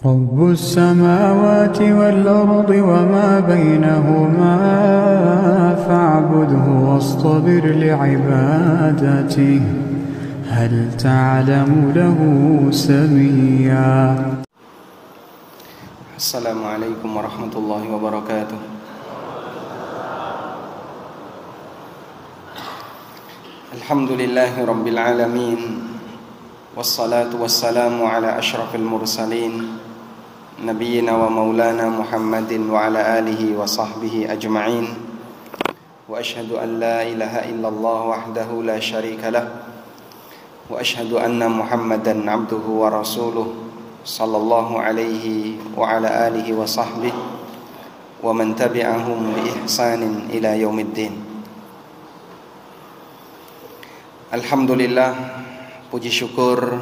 رب السماوات والأرض وما بينهما فاعبده واصطبر لعبادته هل تعلم له سميا. السلام عليكم ورحمة الله وبركاته. الحمد لله رب العالمين والصلاة والسلام على أشرف المرسلين نبينا ومولانا محمد وعلى آله وصحبه أجمعين وأشهد أن لا إله إلا الله وحده لا شريك له وأشهد أن محمدا عبده ورسوله صلى الله عليه وعلى آله وصحبه ومن تبعهم بإحسان إلى يوم الدين. Alhamdulillah, puji syukur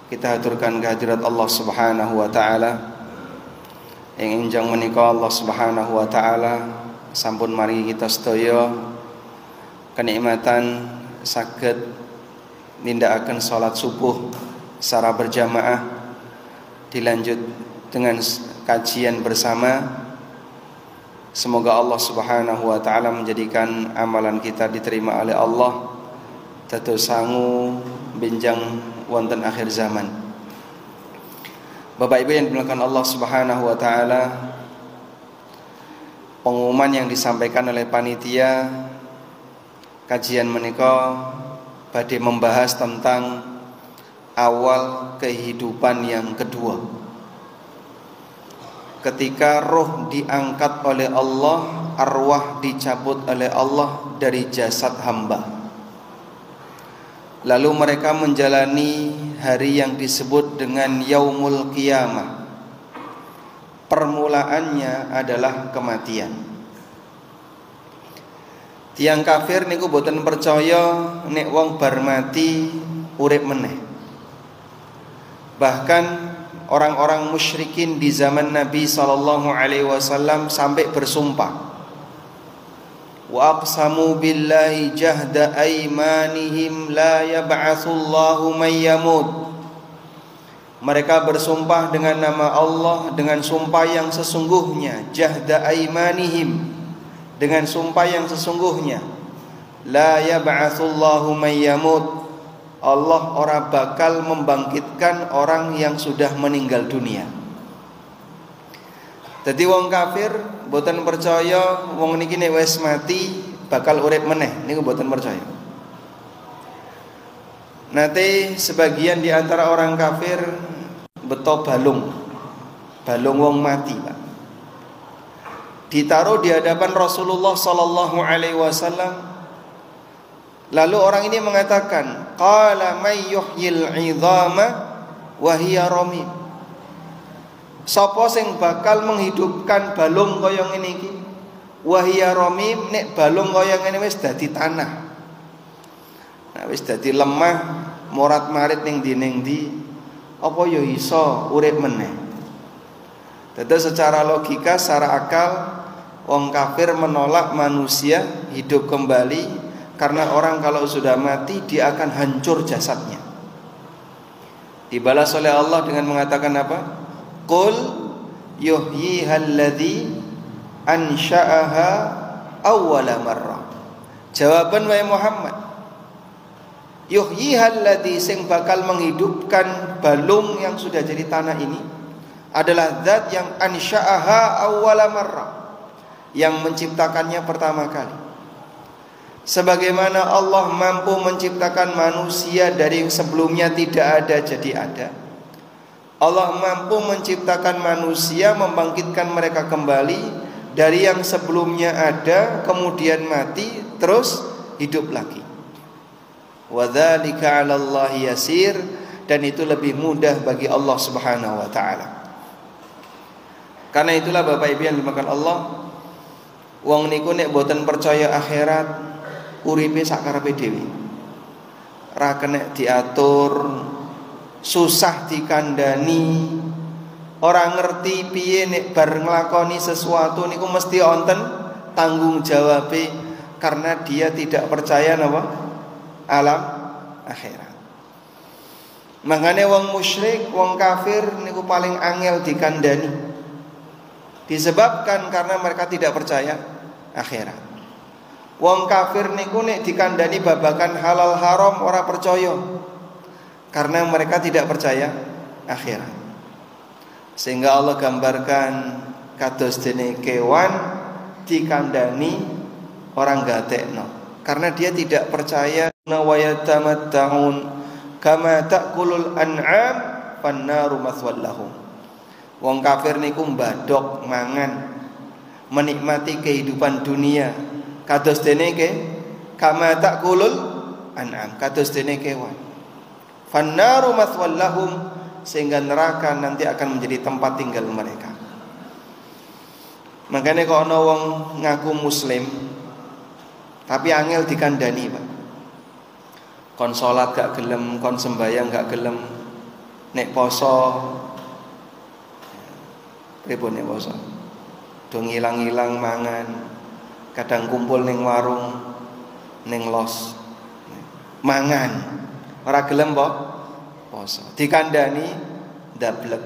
kita haturkan kehadirat Allah Subhanahu wa taala. Ing enjang menika Allah Subhanahu wa taala sampun maringi kita sedaya kenikmatan saged nindakaken salat subuh secara berjamaah, dilanjut dengan kajian bersama. Semoga Allah Subhanahu wa taala menjadikan amalan kita diterima oleh Allah dados sangu benjang wonten akhir zaman. Bapak Ibu yang dimuliakan Allah Subhanahu wa taala, pengumuman yang disampaikan oleh panitia kajian menika badhe membahas tentang awal kehidupan yang kedua. Ketika roh diangkat oleh Allah, arwah dicabut oleh Allah dari jasad hamba. Lalu mereka menjalani hari yang disebut dengan Yaumul Qiyamah. Permulaannya adalah kematian. Tiang kafir niku boten percaya nek wong bar mati urip meneh. Bahkan orang-orang musyrikin di zaman Nabi SAW sampai bersumpah, wa aqsamu billahi jahda aymanihim la yab'atsullahu may yamut. Mereka bersumpah dengan nama Allah dengan sumpah yang sesungguhnya, jahda aymanihim, dengan sumpah yang sesungguhnya, la yab'atsullahu may yamut, Allah ora bakal membangkitkan orang yang sudah meninggal dunia. Jadi wong kafir boten percaya wong niki nek wis mati bakal urip meneh, niku boten percaya. Nanti sebagian di antara orang kafir beto balung wong mati, Pak. Ditaruh di hadapan Rasulullah sallallahu alaihi wasallam. Lalu orang ini mengatakan, qala may yuhyil 'idhama wa hiya ramim. Sapa sing bakal menghidupkan balung kaya ngene iki? Wa hiya ramim, nek balung kaya ngene wis dadi tanah. Nah wis dadi lemah, morat-marit ning ndi, apa ya iso urip meneh? Dadi secara logika, secara akal, wong kafir menolak manusia hidup kembali. Karena orang kalau sudah mati dia akan hancur jasadnya. Dibalas oleh Allah dengan mengatakan apa? Qul yuhyyihalladzi ansha'aha awwala marrah. Jawaban wahai Muhammad, yuhyihalladzi sing bakal menghidupkan balung yang sudah jadi tanah ini adalah zat yang ansha'aha awwala marrah, yang menciptakannya pertama kali. Sebagaimana Allah mampu menciptakan manusia dari yang sebelumnya tidak ada jadi ada, Allah mampu menciptakan manusia, membangkitkan mereka kembali dari yang sebelumnya ada, kemudian mati, terus hidup lagi. Wa dzalika 'alallahi yasir, dan itu lebih mudah bagi Allah Subhanahu wa taala. Karena itulah Bapak Ibu yang dimakan Allah, wong niku nek boten percaya akhirat, uripe sakarepe dhewe. Ra kenek diatur, susah dikandani, ora ngerti piye nek bar nglakoni sesuatu niku mesti wonten tanggung jawabe, karena dia tidak percaya napa? Alam akhirat. Mangane wong musyrik, wong kafir niku paling angel dikandani. Disebabkan karena mereka tidak percaya akhirat. Wong kafir niku nek dikandani babakan halal haram ora percaya. Karena mereka tidak percaya akhirat. Sehingga Allah gambarkan kados dene kewan dikandani orang gatekno. Karena dia tidak percaya wa yatamatta'un kama ta'kulul an'am fannaru mathwal lahum. Wong kafir niku mbadok mangan menikmati kehidupan dunia kados dene kama ta'kulul an'am, kados dene kewan. Fannaru mathwal lahum, sehingga neraka nanti akan menjadi tempat tinggal mereka. Makanya kalau ana wong ngaku muslim tapi angel dikandani, Pak. Kon salat gak gelem, kon sembayang gak gelem, nek poso pripun nek poso? Do ngilang-ilang mangan, kadang kumpul ning warung, ning los. Mangan, ora gelem po poso. Dikandani ndablek.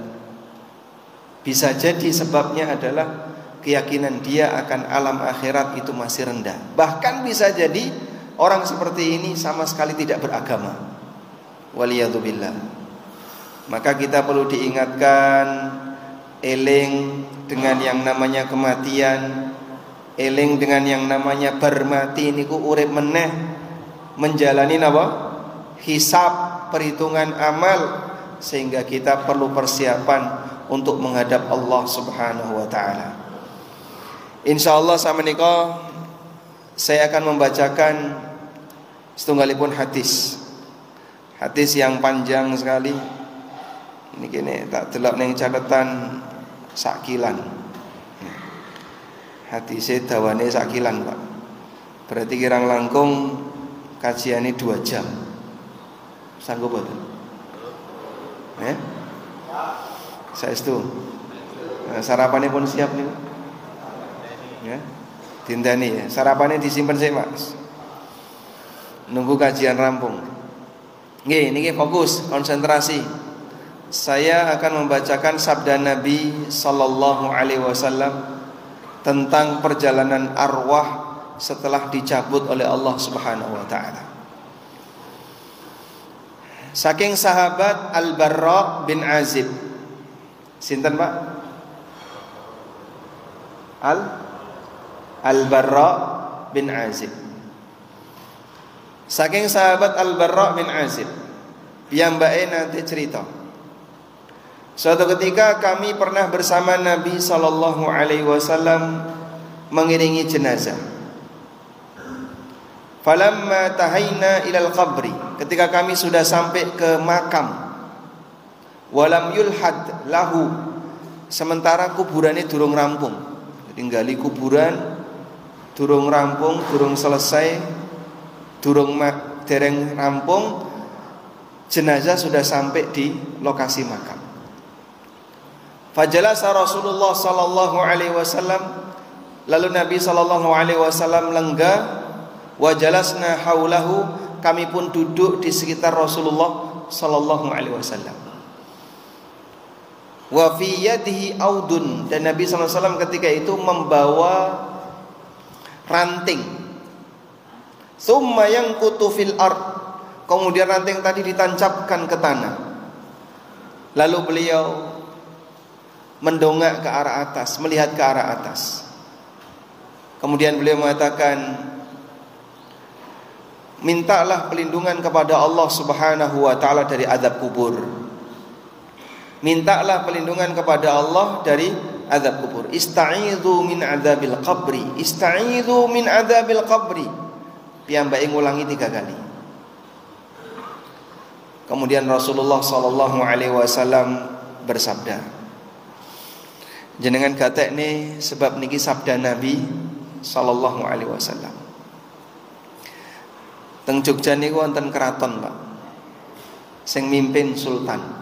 Bisa jadi sebabnya adalah keyakinan dia akan alam akhirat itu masih rendah. Bahkan bisa jadi orang seperti ini sama sekali tidak beragama. Waliyadzubillah. Maka kita perlu diingatkan, eling dengan yang namanya kematian, eling dengan yang namanya bermati niku urip meneh, menjalani napa? Hisab, perhitungan amal, sehingga kita perlu persiapan untuk menghadap Allah Subhanahu wa taala. Insyaallah samenika saya akan membacakan setunggalipun hadis. Hadis yang panjang sekali. Ini kene tak delok ning catatan sakilan. Hadise dawane sakilan, Pak. Berarti kirang langkung kajiane 2 jam. Sanggup boten? Saestu. Sarapane pun siap nih. Ya, dinteni ya. Sarapannya disimpan sih, Mas. Nunggu kajian rampung. Nggih, niki fokus, konsentrasi. Saya akan membacakan sabda Nabi sallallahu alaihi wasallam tentang perjalanan arwah setelah dicabut oleh Allah Subhanahu wa taala. Saking sahabat Al-Barra bin Azib. Sinten, Pak? Al-Barra bin Azib. Saking sahabat Al-Barra bin Azib, piyambake nanti cerita. Suatu ketika kami pernah bersama Nabi sallallahu alaihi wasallam mengiringi jenazah. Falamma tahaina ilal qabri, ketika kami sudah sampai ke makam, walam yulhad lahu, sementara kuburannya durung rampung. Tinggali kuburan durung rampung, durung selesai, dereng rampung, jenazah sudah sampai di lokasi makam. Fajalasa Rasulullah sallallahu alaihi wasallam, lalu Nabi sallallahu alaihi wasallam lenggah, wa jalasna haulahu, kami pun duduk di sekitar Rasulullah sallallahu alaihi wasallam. Wa fi yadihi audun, dan Nabi sallallahu alaihi wasallam ketika itu membawa ranting. Tsumma yanqutu fil ard, kemudian ranting tadi ditancapkan ke tanah. Lalu beliau mendongak ke arah atas, melihat ke arah atas. Kemudian beliau mengatakan, mintalah pelindungan kepada Allah Subhanahu wa taala dari azab kubur. Mintalah pelindungan kepada Allah dari azab kubur. Ista'idzu min adzabil qabri, ista'idzu min adzabil qabri. Piyambake ngulangi 3 kali. Kemudian Rasulullah sallallahu alaihi wasallam bersabda, jenengan gatekne sebab niki sabda Nabi sallallahu alaihi wasallam. Teng Jogja niku wonten keraton, Pak. Sing mimpin sultan.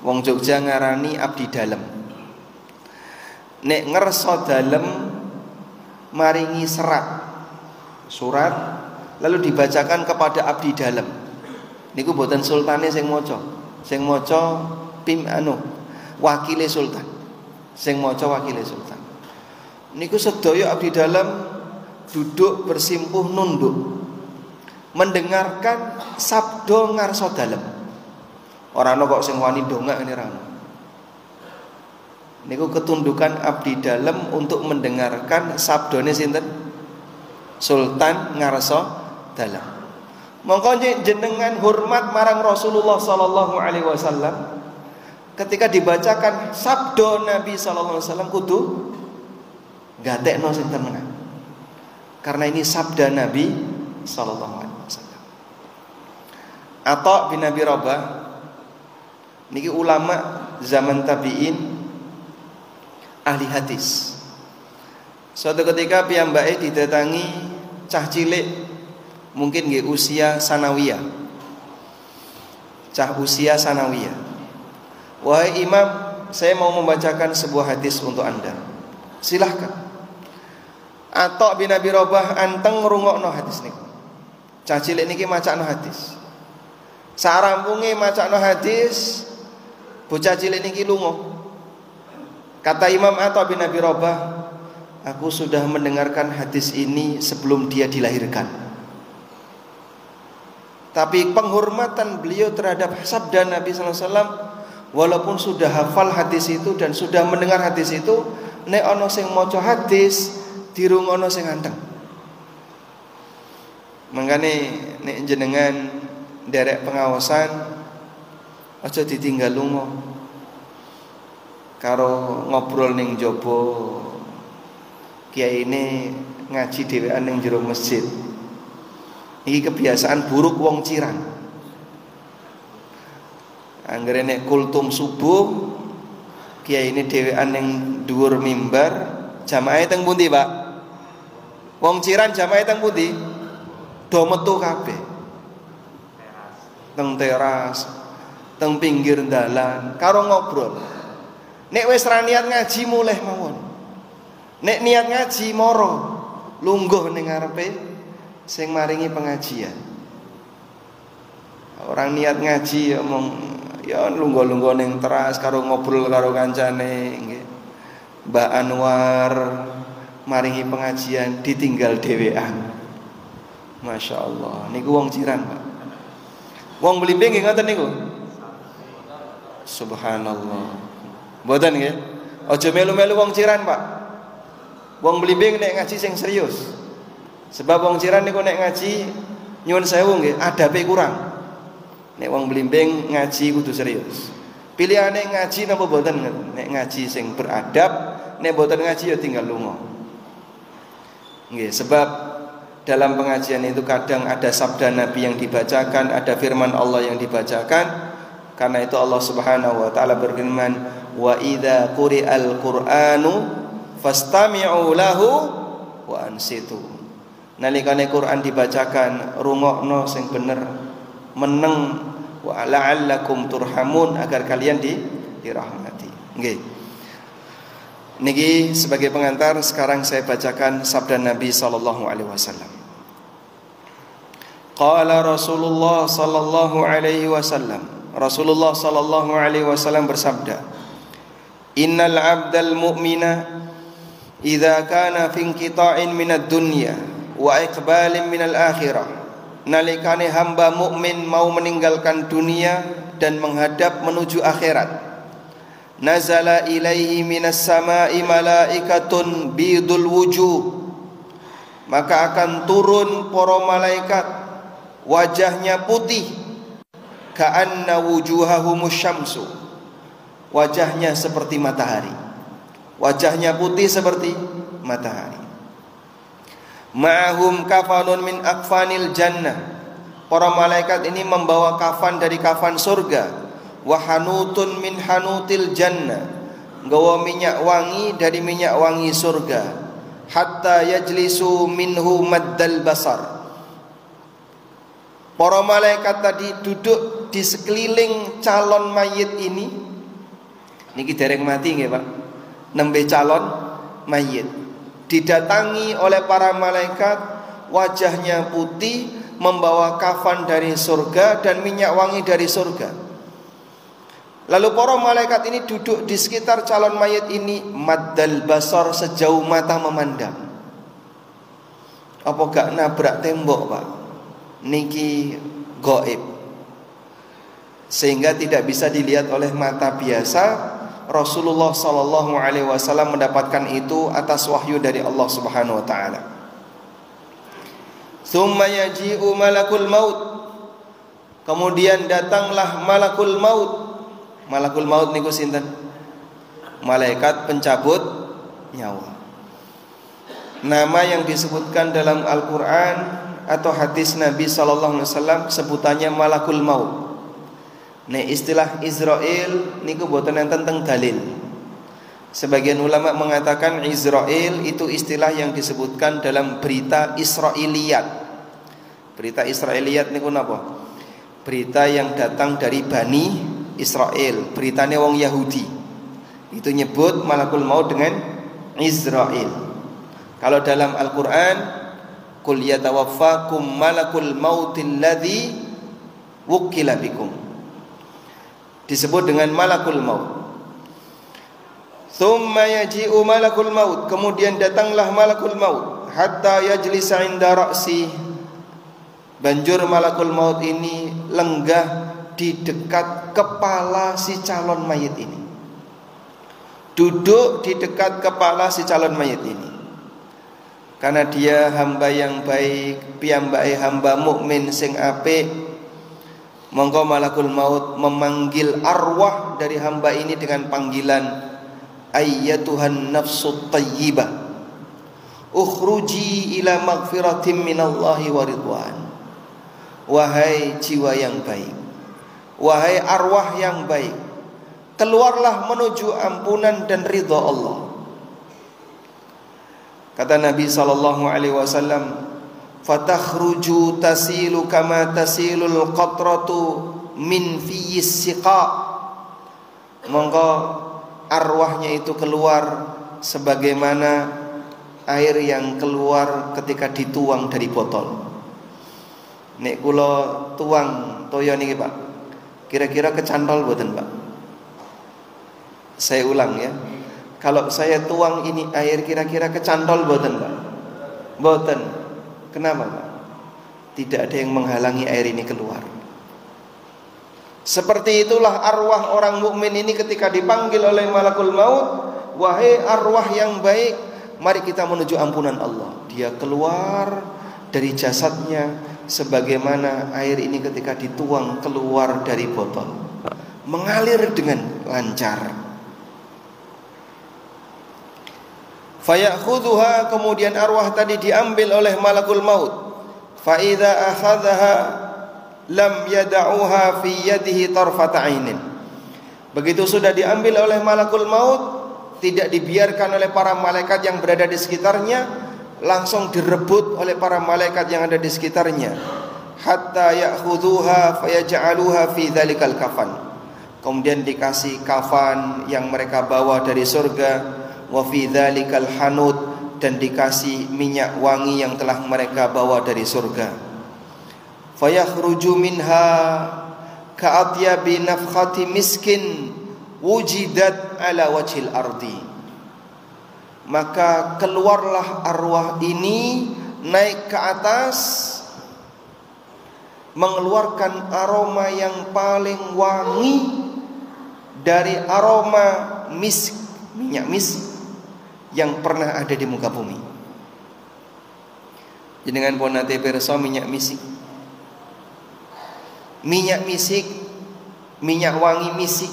Wong Jogja ngarani abdi dalem. Nek ngerso dalem maringi surat lalu dibacakan kepada abdi dalam. Niku boten sultane sing maca. Sing maca wakile sultan. Sing maca wakile sultan. Niku sedaya abdi dalam duduk bersimpuh nunduk mendengarkan sabda ngarsa dalem. Ora ana kok sing wani dongak ngene ra. Niku ketundukan abdi dalam untuk mendengarkan sabdane sinten? Sultan ngarsa dalam. Mongko jenengan hormat marang Rasulullah sallallahu alaihi wasallam. Ketika dibacakan sabda Nabi sallallahu alaihi wasallam kudu gatekno sing temenan. Karena ini sabda Nabi sallallahu alaihi wasallam. Atha bin Abi Rabah niki ulama zaman tabi'in, ahli hadis. Suatu ketika piyambake didatangi cah cilik, mungkin nggih usia sanawiyah. Cah usia sanawiyah. Wahai imam, saya mau membacakan sebuah hadis untuk Anda. Silahkan. Atha bin Abi Rabah anteng ngrungokno hadis niku. Cah cilik niki macakno hadis. Sarampunge macakno hadis, bocah cilik niki lunga. Kata Imam Atha bin Abi Rabah, aku sudah mendengarkan hadis ini sebelum dia dilahirkan. Tapi penghormatan beliau terhadap sabda Nabi sallallahu alaihi wasallam, walaupun sudah hafal hadis itu dan sudah mendengar hadis itu, nek ana sing maca hadis dirungono sing anteng. Mangkane nek jenengan nderek pengawasan aja ditinggal lunga karo ngobrol ning jaba kiai ini ngaji dhewean ning jero masjid. Iki kebiasaan buruk wong Cirang. Anggere nek kultum subuh kiai ini dhewean ning dhuwur mimbar, jamaah teng pundi, Pak? Wong Ciran jamaah teng pundi? Do metu kabeh. Teng teras, teng pinggir dalan, karo ngobrol. Nek wis ra niat ngaji mulih mawon. Nek niat ngaji moro, lungguh ning ngarepe sing maringi pengajian. Orang niat ngaji ya mong ya lungguh-lungguh ning teras karo ngobrol karo kancane nggih. Mbak Anwar maringi pengajian ditinggal dhewean. Masya Allah, niku wong Ciran, Pak. Wong Blimbing nggih ngoten niku. Subhanallah. Mboten nggih. Aja melu-melu wong Ciran, Pak. Wong Blimbing nek ngaji sing serius. Sebab wong Ciran niku nek ngaji nyuwun sewu nggih, adabe kurang. Nek wong Blimbing ngaji kudu serius. Pilihane ngaji napa mboten? Nek ngaji sing beradab, nek mboten ngaji ya tinggal lunga. Nggih, sebab dalam pengajian itu kadang ada sabda Nabi yang dibacakan, ada firman Allah yang dibacakan. Karena itu Allah Subhanahu wa taala berfirman, "Wa idza quri'al Qur'anu fastami'u lahu wa ansitu." Nalikane Quran dibacakan, rungokno sing bener, meneng, wa la'allakum turhamun, agar kalian dirahmati. Nggih. Niki sebagai pengantar, sekarang saya bacakan sabda Nabi sallallahu alaihi wasallam. Qala Rasulullah sallallahu alaihi wasallam. Rasulullah sallallahu alaihi wasallam bersabda, "Innal 'abdal mu'mina idza kana fi inqita'in minad dunya wa iqbalin minal akhirah." Nalikane hamba mukmin mau meninggalkan dunia dan menghadap menuju akhirat, nazala ilaihi minas sama'i malaikatun bidul wujuh, maka akan turun para malaikat wajahnya putih, ka'anna wujuhahumus syamsu, wajahnya seperti matahari, wajahnya putih seperti matahari. Ma'ahum kafanun min akfanil jannah, para malaikat ini membawa kafan dari kafan surga. Wa hanutun min hanutil jannah, nggawa minyak wangi dari minyak wangi surga. Hatta yajlisu minhu maddal basar, para malaikat tadi duduk di sekeliling calon mayit ini. Niki dereng mati nggih, Pak. Nembe calon mayit didatangi oleh para malaikat wajahnya putih, membawa kafan dari surga dan minyak wangi dari surga. Lalu para malaikat ini duduk di sekitar calon mayit ini, maddal basar, sejauh mata memandang. Apa gak nabrak tembok, Pak? Niki gaib, sehingga tidak bisa dilihat oleh mata biasa. Rasulullah sallallahu alaihi wasallam mendapatkan itu atas wahyu dari Allah Subhanahu wa taala. Tsumma yaji'u malakul maut. Kemudian datanglah malakul maut. Malakul maut niku sinten? Malaikat pencabut nyawa. Nama yang disebutkan dalam Al-Qur'an atau hadis Nabi sallallahu alaihi wasallam sebutannya malakul maut. Nek istilah Israel niku boten enten teng dalil. Sebagian ulama mengatakan Israel itu istilah yang disebutkan dalam berita Israiliyat. Berita Israiliyat niku napa? Berita yang datang dari Bani Israel, beritane wong Yahudi. Itu nyebut malakul maut dengan Israel. Kalau dalam Al-Qur'an, qul yatawaffakum malakul mautil ladzi wukila bikum, disebut dengan malakul maut. Tsumma yaji'u malakul maut. Kemudian datanglah malakul maut hatta yajlisa 'inda ra'si. Banjur malakul maut ini lenggah di dekat kepala si calon mayit ini. Duduk di dekat kepala si calon mayit ini. Karena dia hamba yang baik, piyambake hamba mukmin sing apik, monggo malakul maut memanggil arwah dari hamba ini dengan panggilan ayyatuhan nafsut thayyibah, ukhruji ila maghfiratin minallahi wa ridwan. Wahai jiwa yang baik, wahai arwah yang baik, keluarlah menuju ampunan dan ridha Allah. Kata Nabi sallallahu alaihi wasallam, fatakhruju tasilu kama tasilul qatratu min fiyis siqa. Monggo arwahnya itu keluar sebagaimana air yang keluar ketika dituang dari botol. Nek kula tuang toya niki, Pak, kira-kira kecantol mboten, Pak? Saya ulang ya. Kalau saya tuang ini air kira-kira kecantol mboten, Pak? Mboten. Kenapa, Pak? Tidak ada yang menghalangi air ini keluar. Seperti itulah arwah orang mukmin ini ketika dipanggil oleh malakul maut, wahai arwah yang baik, mari kita menuju ampunan Allah. Dia keluar dari jasadnya sebagaimana air ini ketika dituang keluar dari botol, mengalir dengan lancar. Fayakhudhuha, kemudian arwah tadi diambil oleh malakul maut. Fa idza akhadhaha lam yad'uha fi yadihi tarfata ainin. Begitu sudah diambil oleh malakul maut, tidak dibiarkan oleh para malaikat yang berada di sekitarnya, langsung direbut oleh para malaikat yang ada di sekitarnya. Hatta ya'khudhuha fayaj'aluha fi dzalikal kafan. Kemudian dikasih kafan yang mereka bawa dari surga, wa fi dzalikal hanud, dan dikasih minyak wangi yang telah mereka bawa dari surga. Fayakhruju minha ka'atyabi nafkhati miskin wujidat ala wajhil ardi. Maka keluarlah arwah ini naik ke atas, mengeluarkan aroma yang paling wangi dari aroma misk, minyak misk yang pernah ada di muka bumi. Jenengan pun nate pirsa minyak misik. Minyak misik, minyak wangi misik.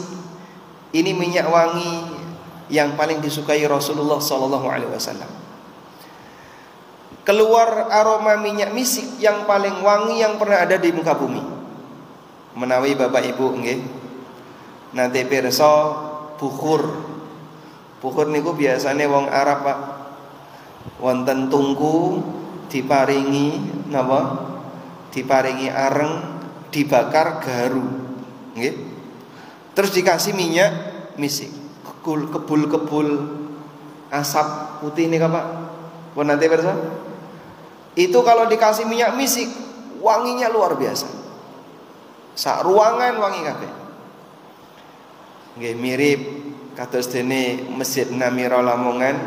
Ini minyak wangi yang paling disukai Rasulullah sallallahu alaihi wasallam. Keluar aroma minyak misik yang paling wangi yang pernah ada di muka bumi. Menawi Bapak Ibu nggih, nate pirsa bukhur. Bukhur niku biasane wong Arab, Pak. Wonten tungku diparingi napa? Diparingi areng, dibakar garu. Nggih. Terus dikasih minyak misik. Kebul-kebul asap putih ini, Pak. Pun nanti pirsa. Itu kalau dikasih minyak misik, wanginya luar biasa. Sak ruangan wangi kabeh. Nggih mirip kados dene Masjid Namira Lamongan,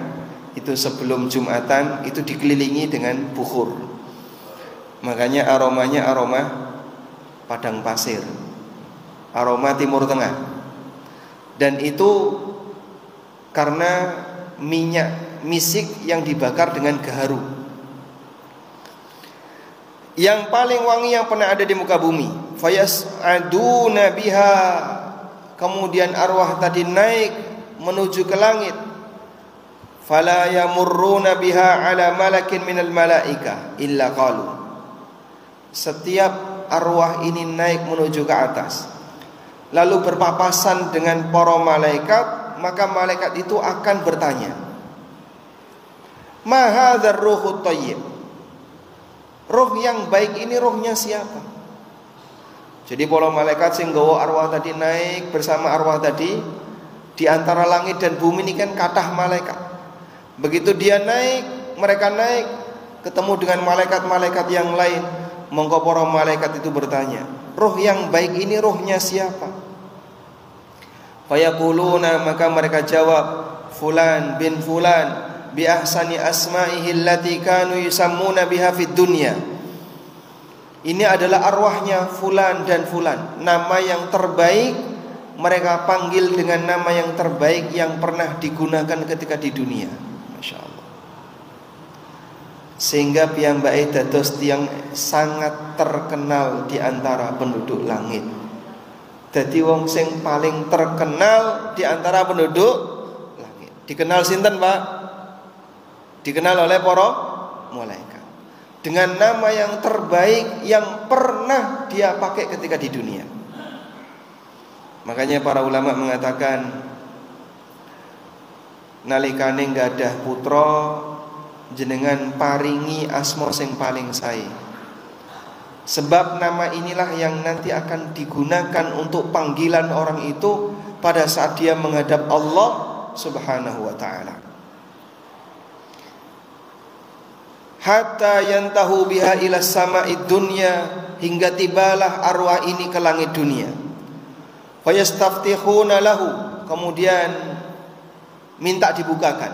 itu sebelum Jumatan itu dikelilingi dengan bukhur. Makanya aromanya aroma padang pasir, aroma Timur Tengah. Dan itu karena minyak misik yang dibakar dengan gaharu. Yang paling wangi yang pernah ada di muka bumi. Fayas'aduna biha, kemudian arwah tadi naik menuju ke langit. Fala yamurruna biha ala malakin minal malaika illa qalu. Setiap arwah ini naik menuju ke atas, lalu berpapasan dengan para malaikat, maka malaikat itu akan bertanya, ma hadzal ruhut thayyib, roh yang baik ini rohnya siapa? Jadi para malaikat sing nggawa arwah tadi naik bersama arwah tadi, di antara langit dan bumi ini kan kathah malaikat. Begitu dia naik, mereka naik ketemu dengan malaikat-malaikat yang lain, monggo para malaikat itu bertanya, roh yang baik ini rohnya siapa? Fayaquluna, maka mereka jawab, fulan bin fulan bi ahsani asma'ihi allati kanu yusammuna biha fid dunya. Ini adalah arwahnya fulan dan fulan, nama yang terbaik mereka panggil dengan nama yang terbaik yang pernah digunakan ketika di dunia. Masya Allah. Sehingga piyambake dados tiyang sangat terkenal di antara penduduk langit. Dadi wong sing paling terkenal di antara penduduk langit. Dikenal sinten, Pak? Dikenal oleh para malaikat dengan nama yang terbaik yang pernah dia pakai ketika di dunia. Makanya para ulama mengatakan, nalikane nggadah putra jenengan paringi asma sing paling sae. Sebab nama inilah yang nanti akan digunakan untuk panggilan orang itu pada saat dia menghadap Allah Subhanahu wa ta'ala. Hatta yantahu biha ila sama'id dunya, hingga tibalah arwah ini ke langit dunia. Fayastaftihuna lahu, kemudian minta dibukakan.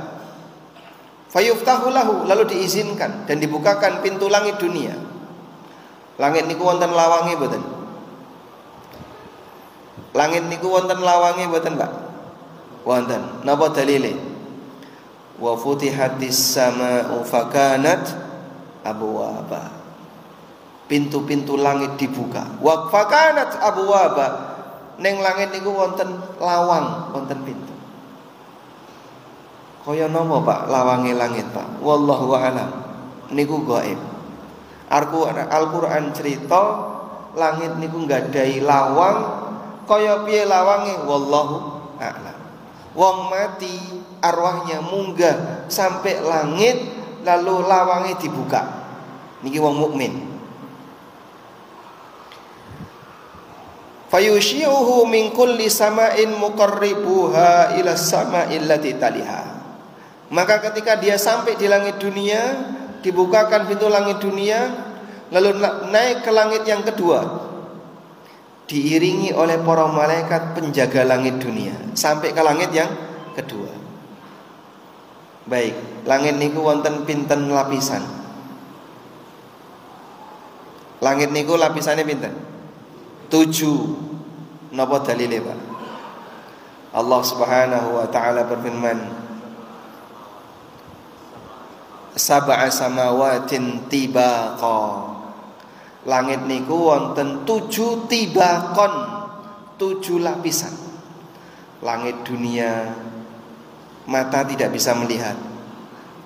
Fayuftahu lahu, lalu diizinkan dan dibukakan pintu langit dunia. Langit niku wonten lawange mboten? Langit niku wonten lawange mboten, Pak? Wonten. Napa dalile? Wa futihatis samaa'u fakanat abwaba. Pintu-pintu langit dibuka. Wa fakanat abwaba. Ning langit niku wonten lawang, wonten pintu. Kaya napa, Pak, lawange langit, Pak? Wallahu a'lam. Niku gaib. Al-Qur'an cerita langit niku nggadahi lawang, kaya piye lawange? Wallahu a'lam. Wong mati arwahnya munggah sampai langit, lalu lawange dibuka. Niki wong mukmin. Fayushi'uhu min kulli sama'in muqarribuha ila sama'il lati taliha. Maka ketika dia sampai di langit dunia, dibukakan pintu langit dunia, lalu naik ke langit yang kedua, diiringi oleh para malaikat penjaga langit dunia sampai ke langit yang kedua. Baik, langit niku wonten pinten lapisan? Langit niku lapisannya pinten? 7. Napa dalile, Pak? Allah Subhanahu wa taala berfirman, sab'a samawatin tibaqa. Langit niku wonten 7 tibakon, 7 lapisan. Langit dunia mata tidak bisa melihat.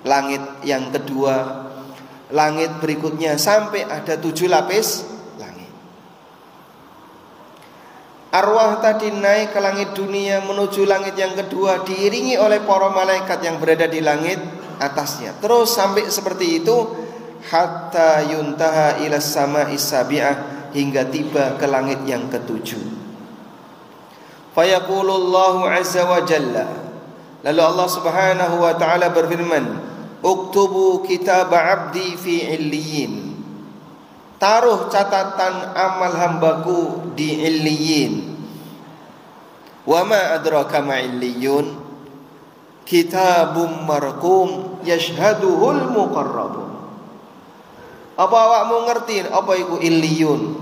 Langit yang kedua, langit berikutnya, sampai ada 7 lapis langit. Arwah tadi naik ke langit dunia menuju langit yang kedua, diiringi oleh para malaikat yang berada di langit atasnya. Terus sampai seperti itu hatta yuntaha ila sama'is sabi'ah, hingga tiba ke langit yang ketujuh. Fayaqulullahu azza wa jalla, lalu Allah Subhanahu wa ta'ala berfirman, uktubu kitab abdi fi illiyin. Taruh catatan amal hambaku di illiyin. Wa ma adraka ma illiyun? Kitabum marqum yashhaduhul muqarrabun. Apa awakmu ngerti apa iku illiyun?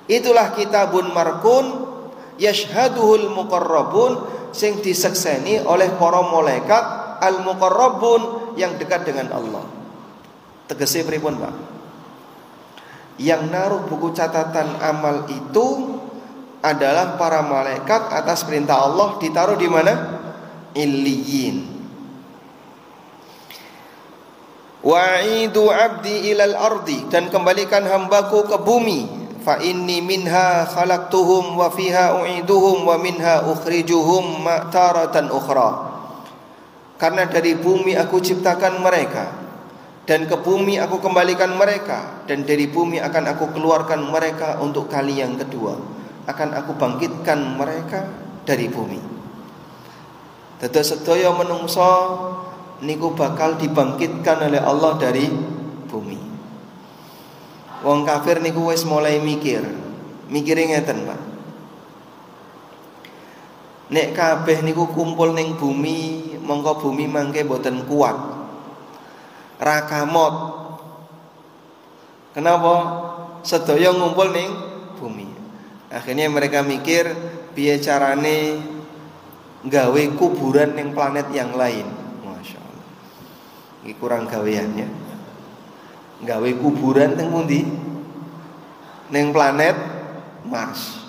Itulah kitabun marqun yashhaduhul muqarrabun, sing disekseni oleh para malaikat al-muqarrabun, yang dekat dengan Allah. Tegese pripun, Pak? Yang naruh buku catatan amal itu adalah para malaikat atas perintah Allah, ditaruh di mana? Illiyin. Wa'idu abdi ilal ardi, dan kembalikan hambaku ke bumi. Fa inni minha khalaqtuhum wa fiha u'iduhum wa minha ukhrijuhum taratan ukhra. Karena dari bumi aku ciptakan mereka, dan ke bumi aku kembalikan mereka, dan dari bumi akan aku keluarkan mereka untuk kali yang kedua. Akan aku bangkitkan mereka dari bumi. Dados sedaya menungso niku bakal dibangkitkan oleh Allah dari bumi. Wong kafir niku wis mulai mikire ngeten, Pak. Nek kabeh niku kumpul ning bumi, mongko bumi mangke boten kuat. Rakamot. Kenapa? Sedaya ngumpul ning bumi. Akhirnya mereka mikir piye carane gawe kuburan ning planet yang lain. Masya Allah. Ini kurang gawean ya. Gawe kuburan teng pundi? Ning planet Mars.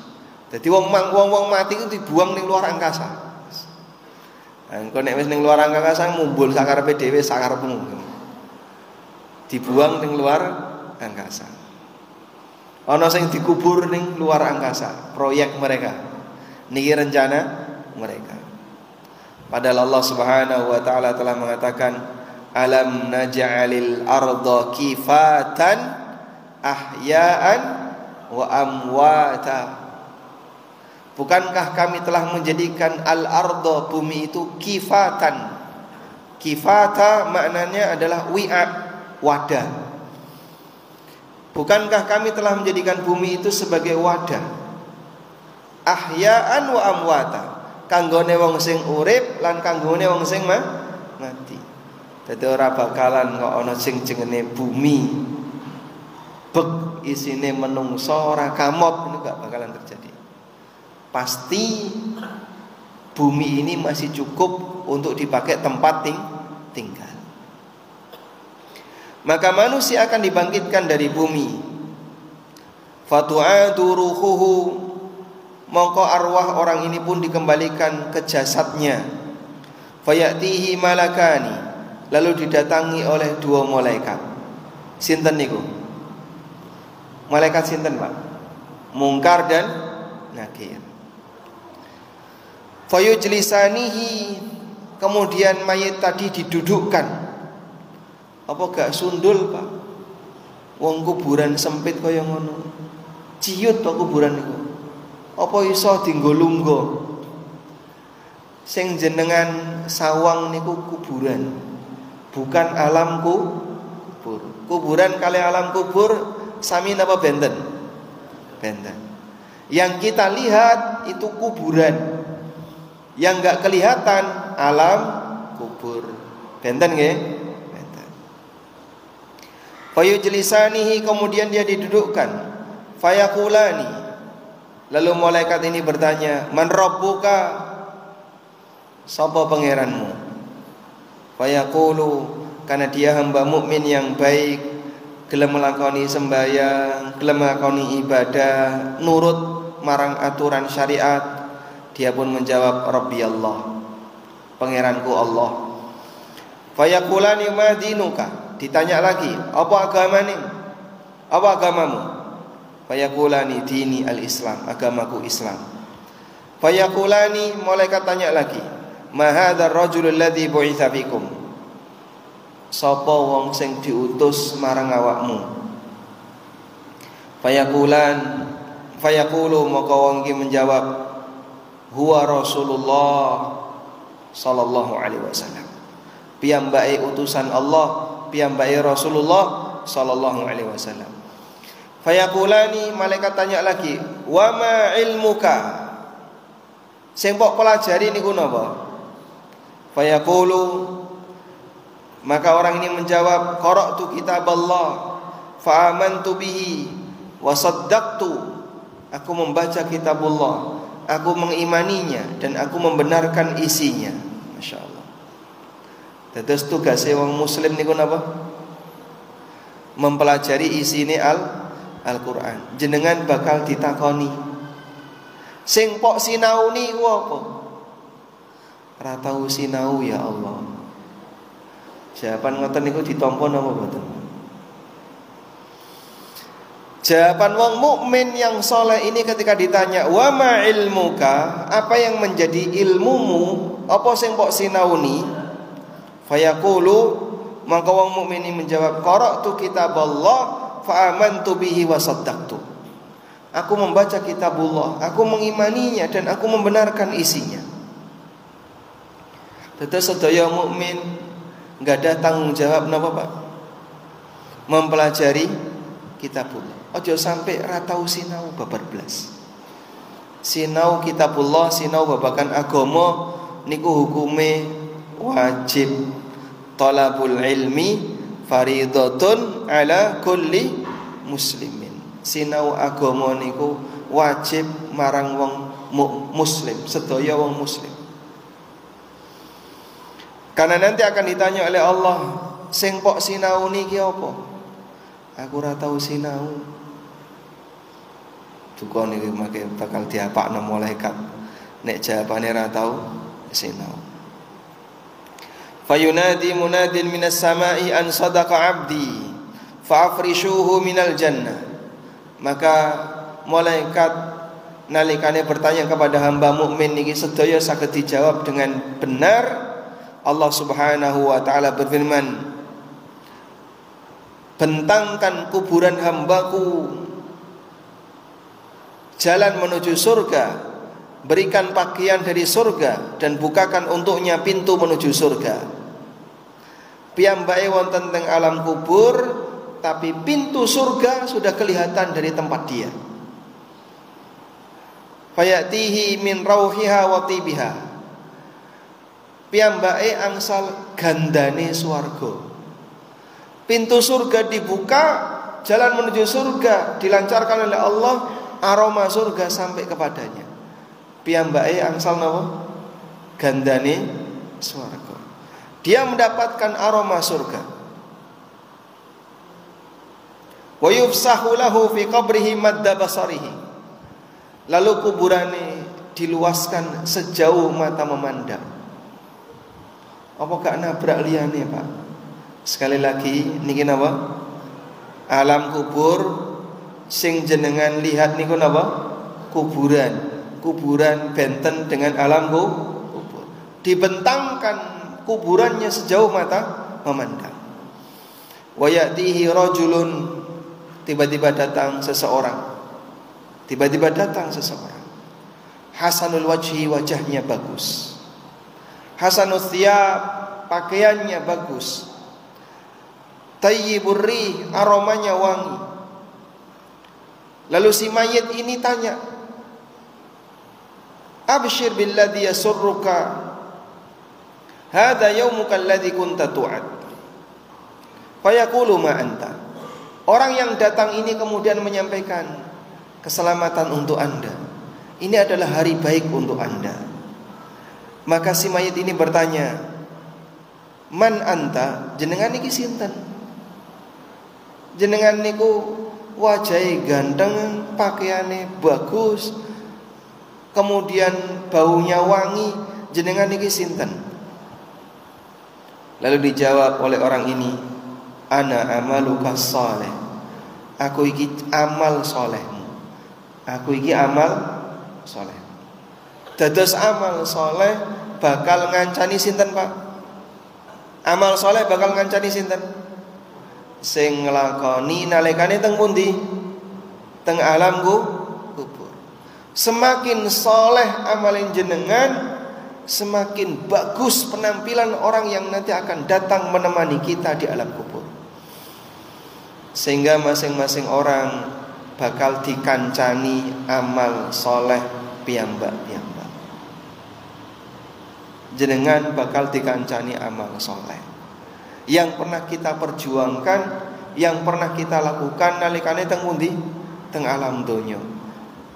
Jadi wong mati itu dibuang ning luar angkasa. Engko nek wis ning luar angkasa mumbul sakarepe dhewe sakarepmu. Dibuang ning luar angkasa. Ana sing dikubur ning luar angkasa, proyek mereka. Niki rencana mereka. Padahal Allah Subhanahu wa taala telah mengatakan, alam naj'alil arda kifatan ahya'an wa amwata. Bukankah kami telah menjadikan al-arda, bumi itu, kifatan. Kifata maknanya adalah wi'a, wadah. Bukankah kami telah menjadikan bumi itu sebagai wadah, ahya'an wa amwata, kanggone wong sing urip lan kanggone wong sing mati. Dadi ora bakalan kok ana sing jenenge bumi bek isine menungso ora kamot, itu gak bakalan terjadi. Pasti bumi ini masih cukup untuk dipakai tempat tinggal. Maka manusia akan dibangkitkan dari bumi. Fatu'adu ruhuhu, mongko arwah orang ini pun dikembalikan ke jasadnya. Fayatihi malakani, lalu didatangi oleh dua malaikat. Sinten niku? Malaikat sinten, Pak? Mungkar dan Nakir. Fayujlisanihi, kemudian mayit tadi didudukkan. Apa gak sundul, Pak? Wong kuburan sempit kaya ngono. Ciut to kuburan niku. Apa iso dienggo lungguh? Sing jenengan sawang niku kuburan, bukan alam kubur. Kuburan kali alam kubur sami napa benten? Benten. Yang kita lihat itu kuburan. Yang enggak kelihatan alam kubur. Benten nggih? Benten. Fayujlisanihi, kemudian dia didudukkan. Fayaqulani, lalu malaikat ini bertanya, man rabbuka? Sapa pangeranmu? Fayaqulu, karena dia hamba mukmin yang baik, gelem melakoni sembahyang, gelem melakoni ibadah, nurut marang aturan syariat, dia pun menjawab, Rabbi Allah, pangeranku Allah. Fayaqulani ma dinuka, ditanya lagi, apa agamamu? Apa agamamu? Fayaqulani dini al-Islam, agamaku Islam. Fayaqulani, malaikat tanya lagi, ma hadzal rajulul ladzi bu'itsa fikum? Sapa wong sing diutus marang awakmu? Fayaqulu, maka wong iki menjawab, huwa Rasulullah sallallahu alaihi wasallam. piyambake utusan Allah, piyambake Rasulullah sallallahu alaihi wasallam. Fayaqulani, malaikat tanya lagi, wa ma ilmuka, sing mbok pelajari niku napa? Fayaqulu, maka orang ini menjawab, qara'tu kitaballah fa amantu bihi wa saddaqtu, aku membaca kitabullah, aku mengimaninya dan aku membenarkan isinya. Masya Allah. Terus tugasnya wong muslim niku napa? Mempelajari isine Al-Quran. Jenengan bakal ditakoni, sing pok sinau niku apa? Ra tau sinau ya Allah. Jawaban ngoten niku ditampa napa mboten? Jawaban wong mukmin yang soleh ini ketika ditanya, wa ma ilmuka, apa yang menjadi ilmumu, apa sing pok sinauni? Fayaqulu, maka wong mukmin ini menjawab, qara'tu kitaballah fa amantu bihi wa saddaqtu, aku membaca kitabullah, aku mengimaninya dan aku membenarkan isinya. Tetes sedaya mukmin enggak ada tanggung jawab napa Pak? Mempelajari kitabullah. Ojo sampai ra tau sinau babar blas. Sinau kitabullah, sinau babakan agama niku hukume wajib. Talabul ilmi faridatun ala kulli muslimin. Sinau agama niku wajib marang wong muslim, sedaya wong muslim. Karena nanti akan ditanya oleh Allah, sing pok sinau niki apa? Aku ora tau sinau. Duka niki mangke bakal diapakno malaikat nek jawabane ra tau sinau. Fayunadi munadin minas sama'i an sadaqa abdi fa'afrishuhu minal jannah. Maka malaikat nalikane bertanya kepada hamba mukmin niki sedaya saged dijawab dengan benar. Allah Subhanahu wa taala berfirman, bentangkan kuburan hambaku jalan menuju surga, berikan pakaian dari surga dan bukakan untuknya pintu menuju surga. Piyambake wonten teng alam kubur, tapi pintu surga sudah kelihatan dari tempat dia. Fayatihi min rauhiha wa tibiha. Piyambake angsal gandane swarga. Pintu surga dibuka, jalan menuju surga dilancarkan oleh Allah, aroma surga sampai kepadanya. Piyambake angsal napa? Gandane swarga. Dia mendapatkan aroma surga. Wa yufsahu lahu fi qabrihi madda basarihi. Lalu kuburane diluaskan sejauh mata memandang. Apa gak nabrak liyane, Pak? Sekali lagi niki napa? Alam kubur sing jenengan lihat niku napa? Kuburan. Kuburan benten dengan alam kubur. Dibentangkan kuburannya sejauh mata memandang. Wa ya'tihi rajulun, tiba-tiba datang seseorang. Tiba-tiba datang seseorang. Hasanul wajhi, wajahnya bagus. Hasanul thiyab, pakaiannya bagus. Tayyibur rih, aromanya wangi. Lalu si mayit ini tanya, abshir billadhi yasurruka, hadha yawmuka alladhi kunta tu'ad. Fayaqulu ma anta. Orang yang datang ini kemudian menyampaikan, keselamatan untuk Anda, ini adalah hari baik untuk Anda. Maka si mayit ini bertanya, man anta, jenengan niki sinten? Jenengan niku wajahe ganteng, pakaiane bagus, kemudian baunya wangi, jenengan niki sinten? Lalu dijawab oleh orang ini, ana amaluka shalih. Aku iki amal solehmu. Aku iki amal soleh. Dados amal soleh bakal ngancani sinten, Pak? Amal soleh bakal ngancani sinten? Sing nglakoni nalikane teng pundi? Teng alam kubur. Semakin soleh amalin jenengan, semakin bagus penampilan orang yang nanti akan datang menemani kita di alam kubur. Sehingga masing-masing orang bakal dikancani amal soleh piyambak-piyambak. Jenengan bakal dikancani amal soleh yang pernah kita perjuangkan, yang pernah kita lakukan nalikane teng pundi? Teng alam donya.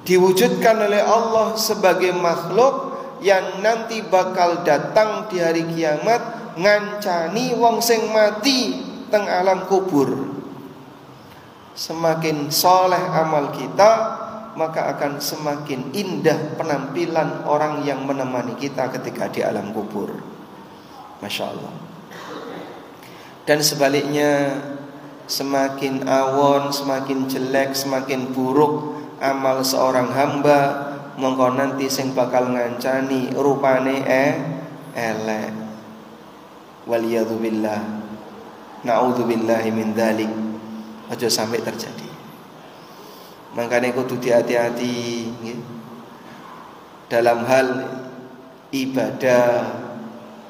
Diwujudkan oleh Allah sebagai makhluk yang nanti bakal datang di hari kiamat ngancani wong sing mati teng alam kubur. Semakin soleh amal kita, maka akan semakin indah penampilan orang yang menemani kita ketika di alam kubur. Masya Allah. Dan sebaliknya, semakin awon, semakin jelek, semakin buruk amal seorang hamba, mongko nanti sing bakal ngancani rupane elek. Waliyadzubillah. Na'udzubillahi min dzalik. Aja sampai terjadi. Makanya kudu hati-hati dalam hal ibadah.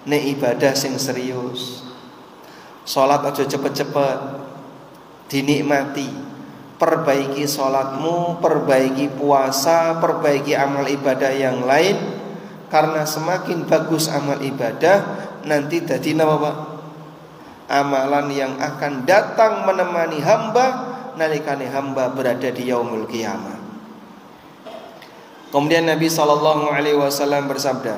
Nek ibadah sing serius, salat aja cepet-cepet, dinikmati. Perbaiki salatmu, perbaiki puasa, perbaiki amal ibadah yang lain. Karena semakin bagus amal ibadah, nanti dadi napa Pak? Amalan yang akan datang menemani hamba nalikane hamba berada di yaumul qiyamah. Kemudian Nabi SAW bersabda,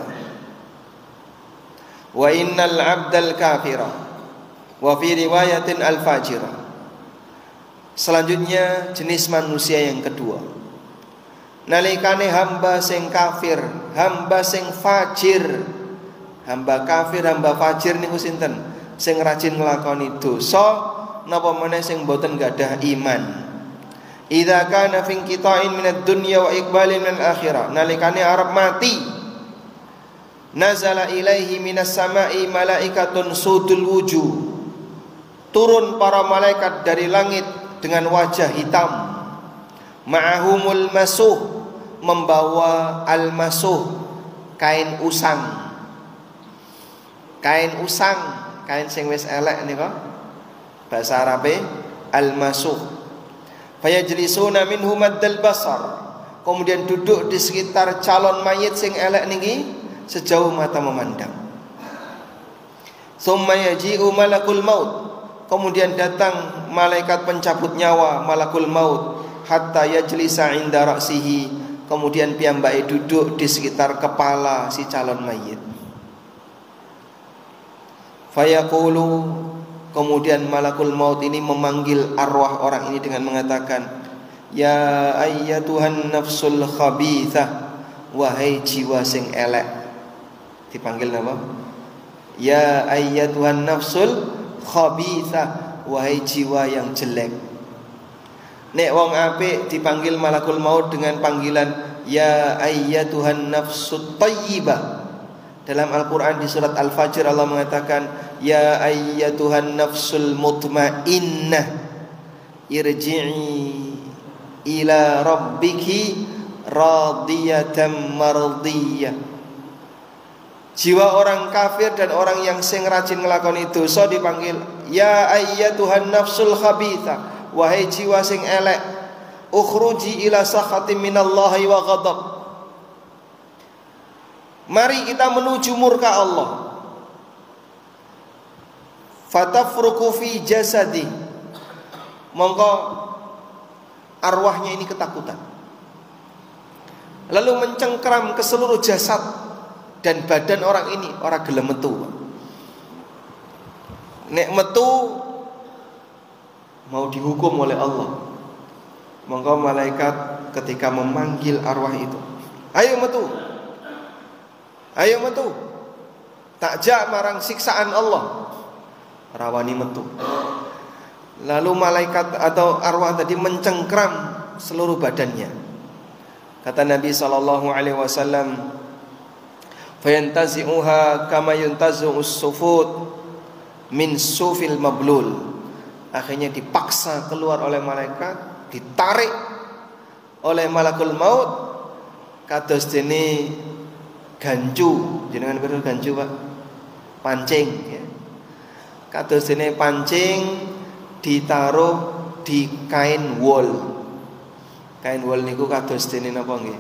wa innal abdal kafira wa fi riwayatin al fajira. Selanjutnya jenis manusia yang kedua, nalikane hamba sing kafir, hamba sing fajir. Hamba kafir, hamba fajir niku sinten? Sing rajin nglakoni dosa napa meneh sing boten gadah iman. Idza kana fi inqita'in minad dunya wa iqbalin minal akhirah. Nalikane arep mati, nazala ilaihi minas sama'i malaikatun sudul wujuh. Turun para malaikat dari langit dengan wajah hitam. Ma'ahumul masuh, membawa al-masuh, kain usang. Kain usang, kain sing wis elek nika bahasa Arabe al-masuh. Fayajlisuna minhu maddal basar. Kemudian duduk di sekitar calon mayit sing elek niki sejauh mata memandang. Tsumma yaji'u malakul maut. Kemudian datang malaikat pencabut nyawa, malakul maut, hatta yajlisa 'inda ra'sihi. Kemudian piyambake duduk di sekitar kepala si calon mayit. Fayaqulu, kemudian malakul maut ini memanggil arwah orang ini dengan mengatakan, ya ayyatuhan nafsul khabithah, wahai jiwa sing elek. Dipanggil apa? Ya ayyatuhan nafsul khabithah, wahai jiwa yang jelek. Nek wong apik dipanggil malakul maut dengan panggilan ya ayyatuhan nafsut thayyibah. Dalam Al-Quran di surat Al-Fajr Allah mengatakan, ya ayyatuhan nafsul mutmainnah irji'i ila rabbiki radiyatan mardiyah. Jiwa orang kafir dan orang yang sing rajin nglakoni dosa dipanggil ya ayyatuhan nafsul khabithah, wahai jiwa sing elek, ukhruji ila sakhatin minallahi wa ghadab. Mari kita menuju murka Allah. Fatafruku fi jasadi. Monggo arwahnya ini ketakutan, lalu mencengkram ke seluruh jasad dan badan orang ini. Orang gelem metu. Nek metu mau dihukum oleh Allah. Monggo malaikat ketika memanggil arwah itu, ayo metu, ayo metu, takja marang siksaan Allah. Rawani metu. Lalu malaikat atau arwah tadi mencengkram seluruh badannya. Kata Nabi SAW, fayantazi'uha kama yuntazi'us sufut min sufil mablul. Akhirnya dipaksa keluar oleh malaikat, ditarik oleh malakul maut, kados dene gancu, jenengan pirsa gancu Pak? Pancing ya. Kados dene pancing ditaruh di kain wol. Kain wol niku kados dene napa nggih?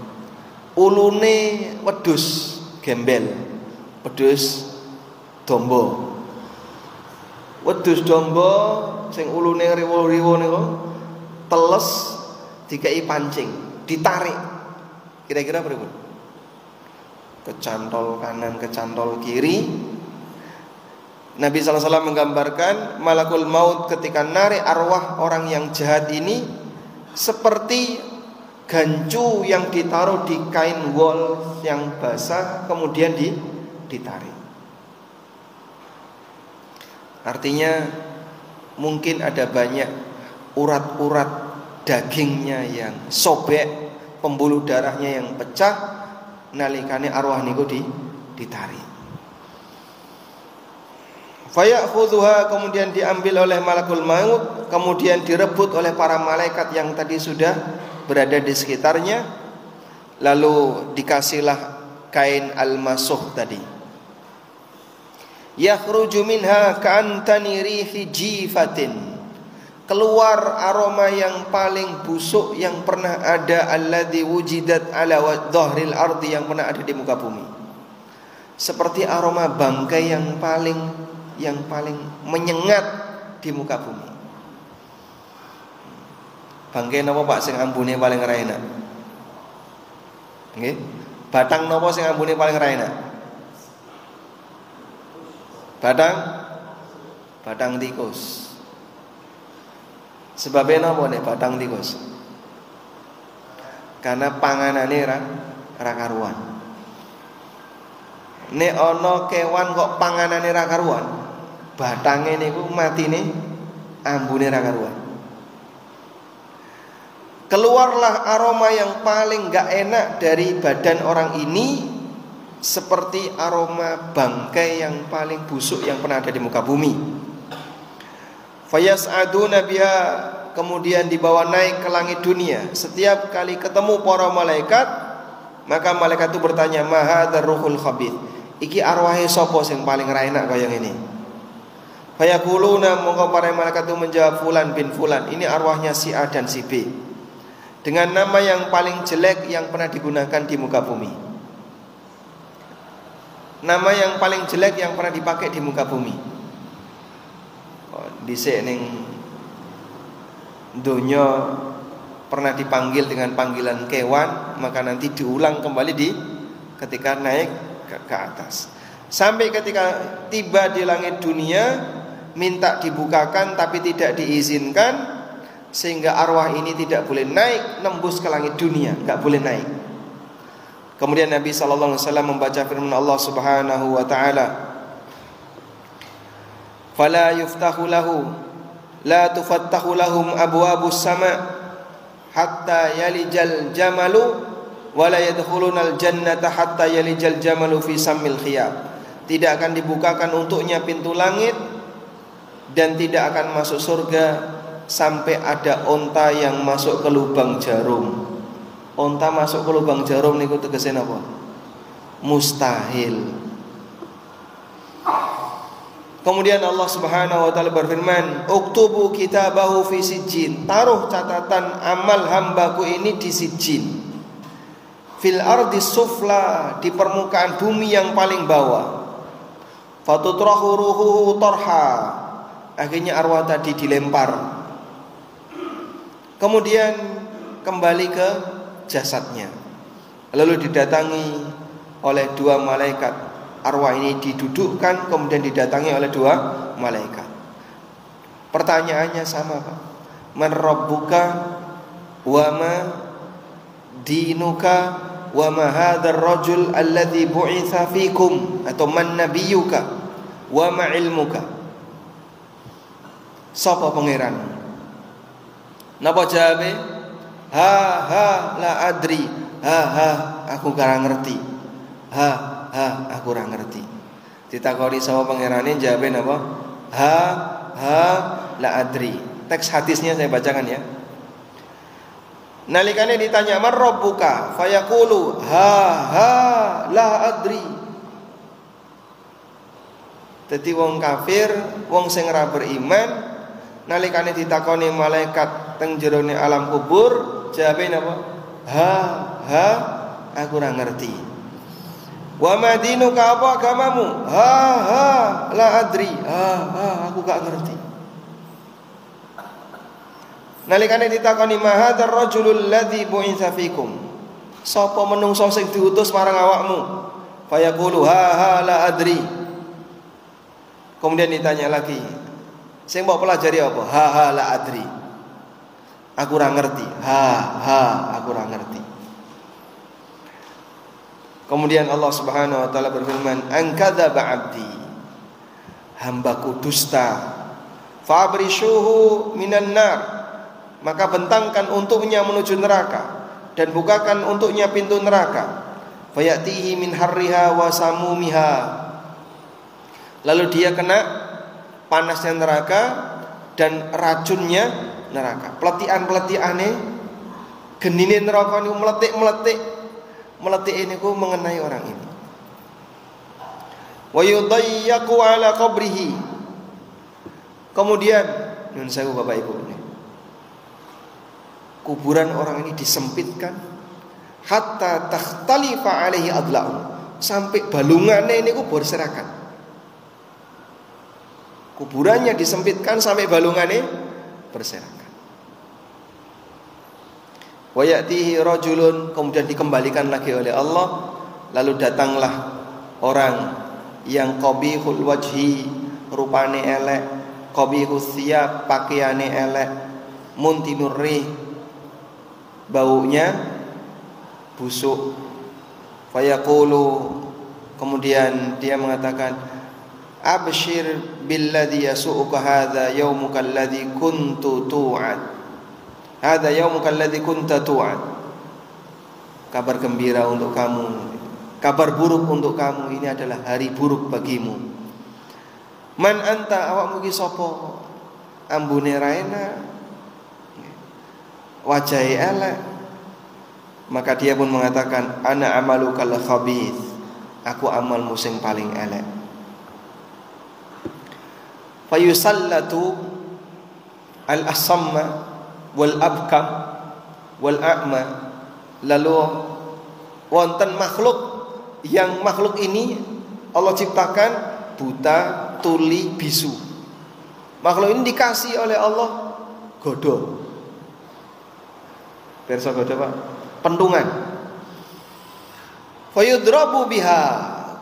Ulune wedhus gembel, wedhus domba. Wedhus domba sing ulune riwo-riwo niku teles dikai pancing, ditarik. Kira-kira pripun? Kecantol kanan, kecantol kiri. Nabi sallallahu alaihi wasallam menggambarkan malakul maut ketika narik arwah orang yang jahat ini seperti gancu yang ditaruh di kain wol yang basah kemudian ditarik. Artinya mungkin ada banyak urat-urat dagingnya yang sobek, pembuluh darahnya yang pecah nalikane arwah niku ditarik. Fayakhudhuha, kemudian diambil oleh malakul maut, kemudian direbut oleh para malaikat yang tadi sudah berada di sekitarnya. Lalu dikasihlah kain al-masuh tadi. Yakhruju minha ka'antani rihi jifatin. Keluar aroma yang paling busuk yang pernah ada, alladzi wujidat ala dhahril ardi, yang pernah ada di muka bumi. Seperti aroma bangkai yang paling menyengat di muka bumi. Bangkai napa Pak sing ambune paling ra enak? Nggih. Batang napa sing ambune paling ra enak? Batang tikus. Sebabnya napa nek batang tikus? Karena panganane ra karuan. Nek ana kewan kok panganane ra karuan, batange niku matine ambune ra karuan. Keluarlah aroma yang paling gak enak dari badan orang ini, seperti aroma bangkai yang paling busuk yang pernah ada di muka bumi. Fayas'aduna biha, kemudian dibawa naik ke langit dunia. Setiap kali ketemu para malaikat, maka malaikat itu bertanya, ma hadzal ruhul khabith, iki arwahe sapa sing paling ra enak kaya ngene? Fayaquluna, monggo para malaikat itu menjawab, fulan bin fulan, ini arwahnya si A dan si B, dengan nama yang paling jelek yang pernah digunakan di muka bumi. Nama yang paling jelek yang pernah dipakai di muka bumi. Dhisik ning donya pernah dipanggil dengan panggilan kewan, maka nanti diulang kembali ketika naik ke atas. Sampai ketika tiba di langit dunia, minta dibukakan tapi tidak diizinkan, sehingga arwah ini tidak boleh naik nembus ke langit dunia, enggak boleh naik. Kemudian Nabi sallallahu alaihi wasallam membaca firman Allah Subhanahu wa taala, fala yuftahu lahu la tufattahu lahum abwabus sama hatta yalijal jamalu wa la yadkhulunal jannata hatta yalijal jamalu fi sammil khiyab. Tidak akan dibukakan untuknya pintu langit dan tidak akan masuk surga sampai ada onta yang masuk ke lubang jarum. Onta masuk ke lubang jarum niku tegese napa? Mustahil. Kemudian Allah Subhanahu wa taala berfirman, "Uktubu kitabahu fi sijjin." Taruh catatan amal hambaku ini di sijjin. Fil ardi sufla, di permukaan bumi yang paling bawah. Fatutrahu ruhuhu tarha. Akhirnya arwah tadi dilempar. Kemudian kembali ke jasadnya. Lalu didatangi oleh dua malaikat. Arwah ini didudukkan, kemudian didatangi oleh dua malaikat. Pertanyaannya sama Pak. Man rabbuka wa ma dinuka wa ma hadzal rajul alladzi bu'itsa fikum, atau man nabiyyuka wa ma ilmuka. Sapa pangeran? Napa jawabe? Ha la adri. Ha aku gak ngerti. Ha aku ora ngerti. Ditakoni sama pangerane jawabe napa? Ha la adri. Teks hadisnya saya bacakan ya. Nalikane ditanya man rabbuka fayaqulu ha la adri. Dadi wong kafir, wong sing ora beriman, nalikane ditakoni malaikat teng jerone alam kubur, jawabe napa? Ha aku ora ngerti. Wa madinuka apa agamamu? Ha la adri. Aku gak ngerti. Nalikane ditakoni ma hadzal rajulul ladzi bu'itsa fikum. Sapa menungso sing diutus marang awakmu? Fayaqulu ha la adri. Kemudian ditanya lagi, sing mbok pelajari apa? Ha la adri. Aku ora ngerti. Aku ora ngerti. Kemudian Allah Subhanahu wa taala berfirman, "An kadzaba 'abdi." Hambaku dusta. Fabrishuhu minan nar. Maka bentangkan untuknya menuju neraka dan bukakan untuknya pintu neraka. Fayatihi min harriha wa samumiha. Lalu dia kena panasnya neraka dan racunnya neraka. Peletian-peletiane genine neraka niku meletik-meletik. Meletik ini ku mengenai orang ini. Wa yudayyaqu ala qabrihi. Kemudian nyun sewu Bapak Ibu, kuburan orang ini disempitkan hatta takhtalifa alaihi adla'u, sampai balungane ini ku berserakan. Kuburannya disempitkan sampai balungane berserakan. Wa ya'tihi rajulun, kemudian dikembalikan lagi oleh Allah. Lalu datanglah orang yang qabihul wajhi, rupane elek, qabihus thiyab, pakaiane elek, muntinur rih, baunya busuk. Fayaqulu, kemudian dia mengatakan, abshir billadhi yasu'uka hadha yaumuka alladhi kuntu tu'ad. Hadha yaumuka alladhi kunta tu'ad. Kabar gembira untuk kamu, kabar buruk untuk kamu, ini adalah hari buruk bagimu. Man anta, awakmu ki sapa? Ambune ra enak, wajahe elek. Maka dia pun mengatakan, ana amalukal khabith, aku amalmu sing paling elek. Fayusallatu al-asamma wal abkam wal a'ma. Lalu wonten makhluk, yang makhluk ini Allah ciptakan buta, tuli, bisu. Makhluk ini dikasih oleh Allah godho. Pirsa godho Pak? Pentungan. Fayudrabu biha,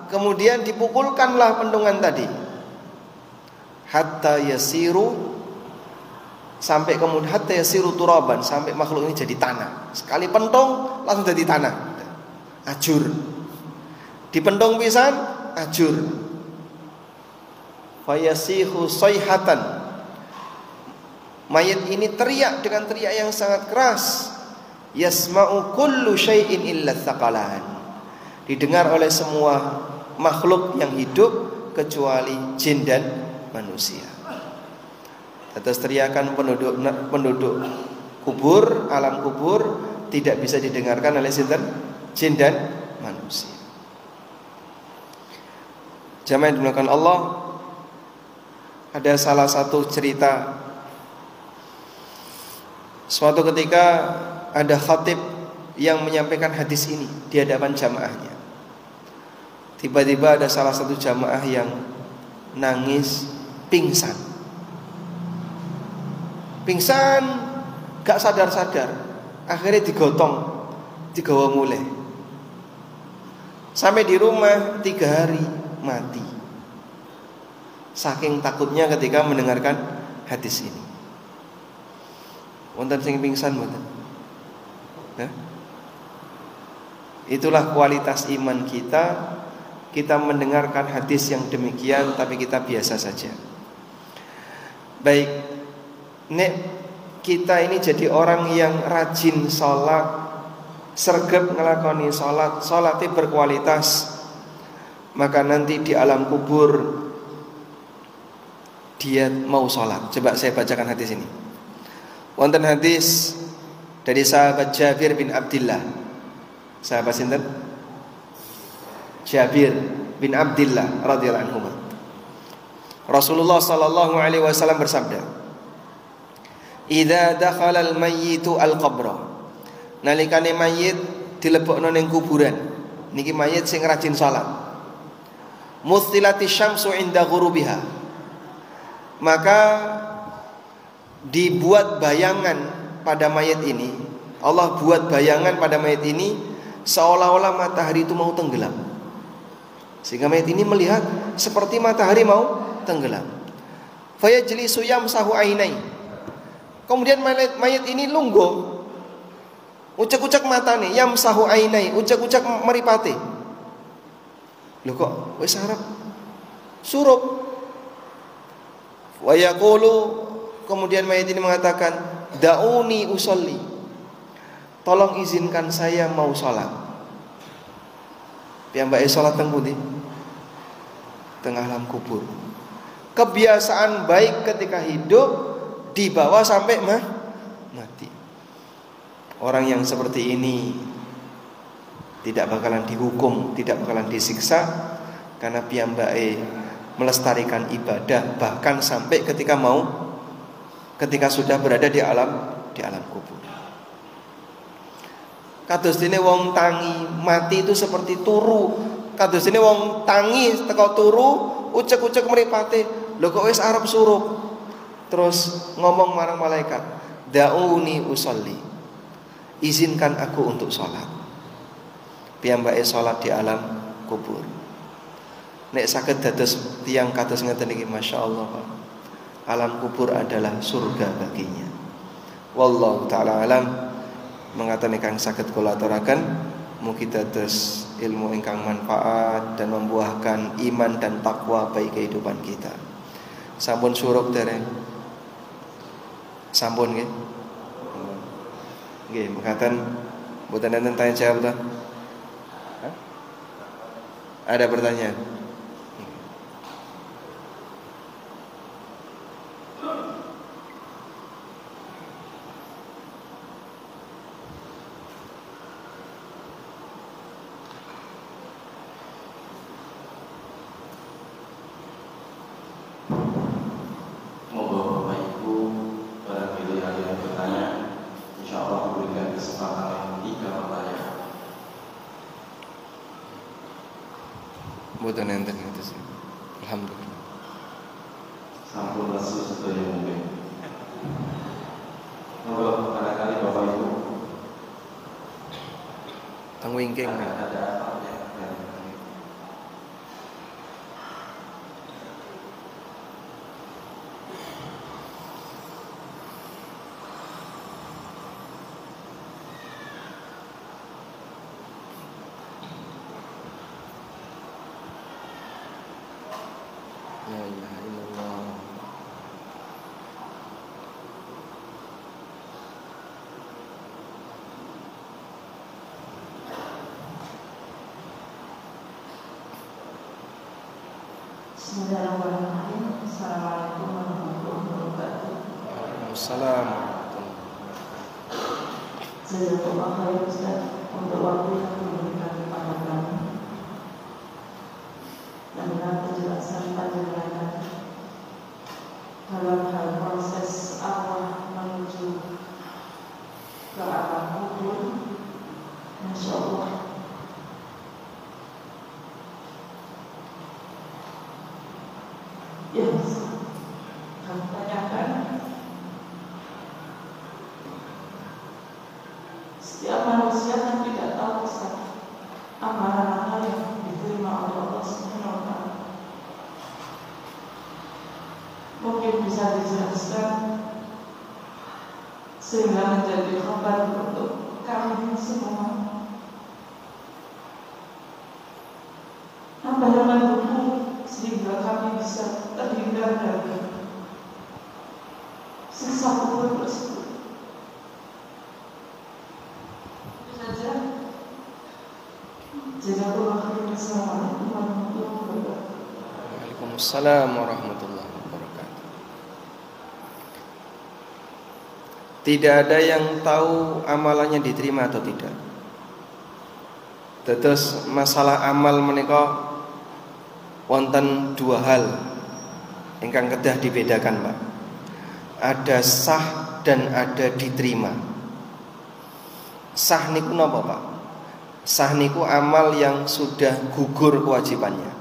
kemudian dipukulkanlah pentungan tadi. Hatta yasiru, sampai kemudian hatta yasiru turaban, sampai makhluk ini jadi tanah. Sekali pentung langsung jadi tanah. Ajur. Dipentung pisan, ajur. Fayasihu sayhatan, mayat ini teriak dengan teriak yang sangat keras. Yasma'u kullu syai'in illa tsaqalan, didengar oleh semua makhluk yang hidup kecuali jin dan manusia. Atas teriakan penduduk kubur, alam kubur, tidak bisa didengarkan oleh sinten? Jin dan manusia. Jamaah yang dimuliakan Allah, ada salah satu cerita. Suatu ketika ada khatib yang menyampaikan hadis ini di hadapan jamaahnya. Tiba-tiba ada salah satu jamaah yang nangis, pingsan, gak sadar-sadar. Akhirnya digotong, digawa mulai. Sampai di rumah 3 hari mati. Saking takutnya ketika mendengarkan hadis ini. Wonten sing pingsan mboten? Itulah kualitas iman kita. Kita mendengarkan hadis yang demikian, tapi kita biasa saja. Baik, nek kita ini jadi orang yang rajin sholat, sregep ngelakoni sholat, sholatnya berkualitas, maka nanti di alam kubur dia mau sholat. Coba saya bacakan hadis ini. Wonten hadis dari sahabat Jabir bin Abdullah. Sahabat sinten? Jabir bin Abdullah radhiyallahu anhu. Rasulullah sallallahu alaihi wasallam bersabda, "Idza dakhala al-mayyitu al-qabra." Nalikane mayit dilebokno ning kuburan. Niki mayit sing rajin salat. Muthilati syamsu inda ghurubiha. Maka dibuat bayangan pada mayit ini. Allah buat bayangan pada mayit ini seolah-olah matahari itu mau tenggelam. Sehingga mayit ini melihat seperti matahari mau tenggelam. Fayajlisu yamsahu ainai. Kemudian mayit ini lungguh, ucek-ucek matane, yamsahu ainai, ucek-ucek meripate. Lho kok wis arep surup. Wa yaqulu, kemudian mayit ini mengatakan, "Dauni usolli." Tolong izinkan saya mau sholat. Piyambake sholat teng pundi? Tengah alam kubur. Kebiasaan baik ketika hidup dibawa sampai mati. Orang yang seperti ini tidak bakalan dihukum, tidak bakalan disiksa, karena piyambake melestarikan ibadah bahkan sampai ketika sudah berada di alam kubur. Kados dene wong tangi mati itu seperti turu. Kados dene wong tangi teko turu ucek-ucek mripate, lho kok wis arep surup. Terus ngomong marang malaikat, "Dauni usolli." Izinkan aku untuk sholat. Piyambake sholat di alam kubur. Nek saged dados tiyang kados ngeten iki, masyaallah Pak. Alam kubur adalah surga baginya. Wallahu taala alam. Mengatakan ingkang saged kula aturaken, mugi dados ilmu ingkang manfaat dan membuahkan iman dan takwa bagi kehidupan kita. Sampun surup dereng? Sampun nggih? Nggih, mengatakan mboten enten tanya jawab ta? Ada pertanyaan? Mboten enten itu sih. Alhamdulillah. Sampun rasul sedaya mungkin. Kalau barangkali Bapak Ibu teng wingking ada La ilaha illallah. Bismillahirrahmanirrahim. Assalamualaikum warahmatullahi wabarakatuh. Waalaikumsalam. Jazakallah khair Ustaz untuk waktu yang diberikan kepada kami dan dengan penjelasan panjenengan dalam hal proses arwah menuju ke alam kubur. Masya Allah. Ya, kami tanyakan, setiap manusia kan tidak tahu Ustaz amalan yang diterima oleh Allah Subhanahu wa Ta'ala. Mungkin bisa dijelaskan sehingga menjadi kabar untuk kami semua. Apa yang mendukung sehingga kami bisa terhindar dari siksa kubur tersebut. Itu saja. Jazakallahu khairan. Assalamualaikum warahmatullahi wabarakatuh. Waalaikumsalam warahmatullahi wabarakatuh. Tidak ada yang tahu amalannya diterima atau tidak. Terus masalah amal menika wonten dua hal ingkang kedah dibedakan, Pak. Ada sah dan ada diterima. Sah niku napa, Pak? Sah niku amal yang sudah gugur kewajibannya.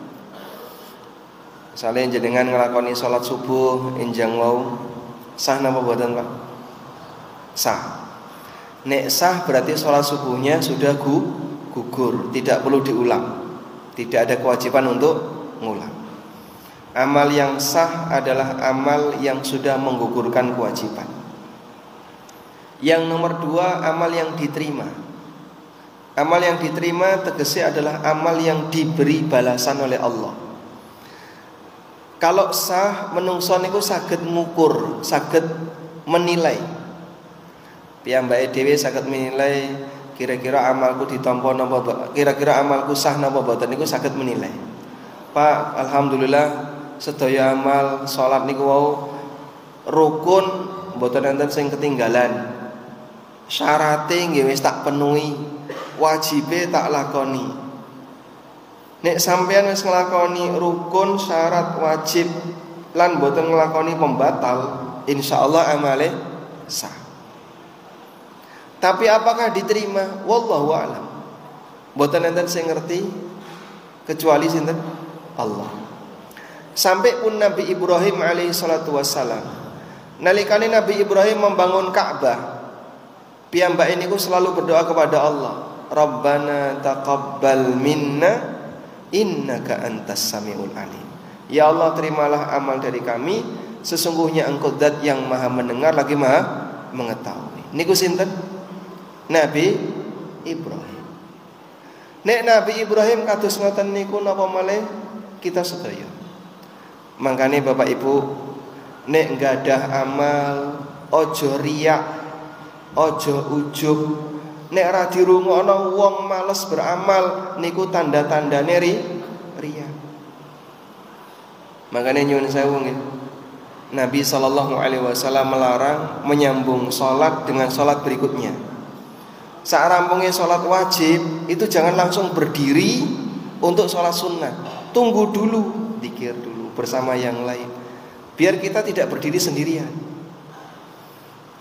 Misalnya jenengan ngelakoni sholat subuh enjang wau, sah napa boten, Pak? Sah. Nek sah berarti sholat subuhnya sudah gugur, tidak perlu diulang. Tidak ada kewajiban untuk ngulang. Amal yang sah adalah amal yang sudah menggugurkan kewajiban. Yang nomor dua, amal yang diterima. Amal yang diterima tegese adalah amal yang diberi balasan oleh Allah. Kalau sah, menungso niku saged ngukur, saged menilai. Piyambake dhewe saged menilai kira-kira amalku ditampa napa, kira-kira amalku sah napa boten niku saged menilai. Pak, alhamdulillah sedaya amal salat niku wau rukun mboten enten sing ketinggalan. Syarate nggih wis tak penuhi, wajibe tak lakoni. Nek sampean wis nglakoni rukun, syarat, wajib lan mboten nglakoni pembatal, insyaallah amale sah. Tapi apakah diterima? Wallahu a'lam. Mboten enten sing ngerti kecuali sinten? Allah. Sampai pun Nabi Ibrahim alaihi salatu wassalam, nalikane Nabi Ibrahim membangun Ka'bah, piyambake niku selalu berdoa kepada Allah, Rabbana taqabbal minna innaka antas samiul alim. Ya Allah, terimalah amal dari kami, sesungguhnya Engkau zat yang maha mendengar lagi maha mengetahui. Niku sinten? Nabi Ibrahim. Nek Nabi Ibrahim kados ngoten niku napa malih kita sedaya. Makane Bapak Ibu, nek nggadah amal ojo riak, ojo ujub. Nek ra dirungokno wong males beramal niku tanda-tandane riya. Makane nyuwun sewu nggih. Nabi sallallahu alaihi wasallam melarang menyambung salat dengan salat berikutnya. Saat rampungnya sholat wajib itu jangan langsung berdiri untuk sholat sunnah. Tunggu dulu, dzikir dulu bersama yang lain, biar kita tidak berdiri sendirian.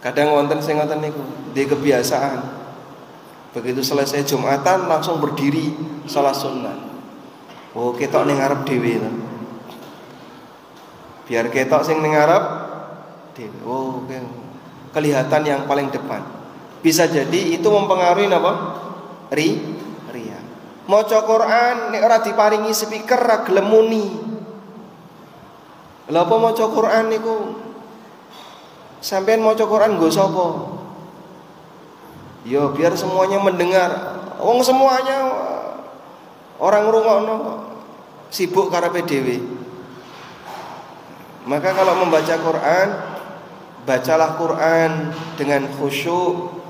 Kadang wonten sing ngoten niku, di kebiasaan begitu selesai Jumatan langsung berdiri sholat sunnah. Oh, ketok ning ngarep dhewe to. Biar ketok sing ning ngarep dhewe. Oh, kelihatan yang paling depan. Bisa jadi itu mempengaruhi apa? Riya. Maca Quran nek ora diparingi speaker ra gelem muni. Lha apa maca Quran niku? Sampeyan maca Quran nggo sapa? Ya biar semuanya mendengar. Wong semuanya orang ngrungokno sibuk karepe dhewe. Maka kalau membaca Quran, bacalah Quran dengan khusyuk.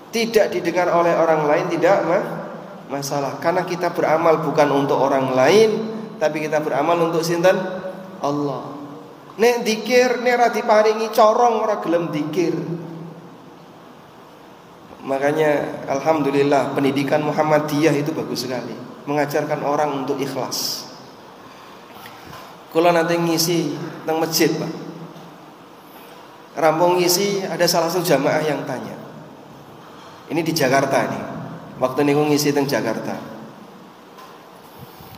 Tidak didengar oleh orang lain tidak masalah, karena kita beramal bukan untuk orang lain, tapi kita beramal untuk sinten? Allah. Nek dzikir nek ra diparingi corong ora gelem dzikir. Makanya alhamdulillah pendidikan Muhammadiyah itu bagus sekali, mengajarkan orang untuk ikhlas. Kalau nanti ngisi nang masjid, Pak, rampung ngisi, ada salah satu jamaah yang tanya. Ini di Jakarta nih. Waktu niku ngisi teng Jakarta.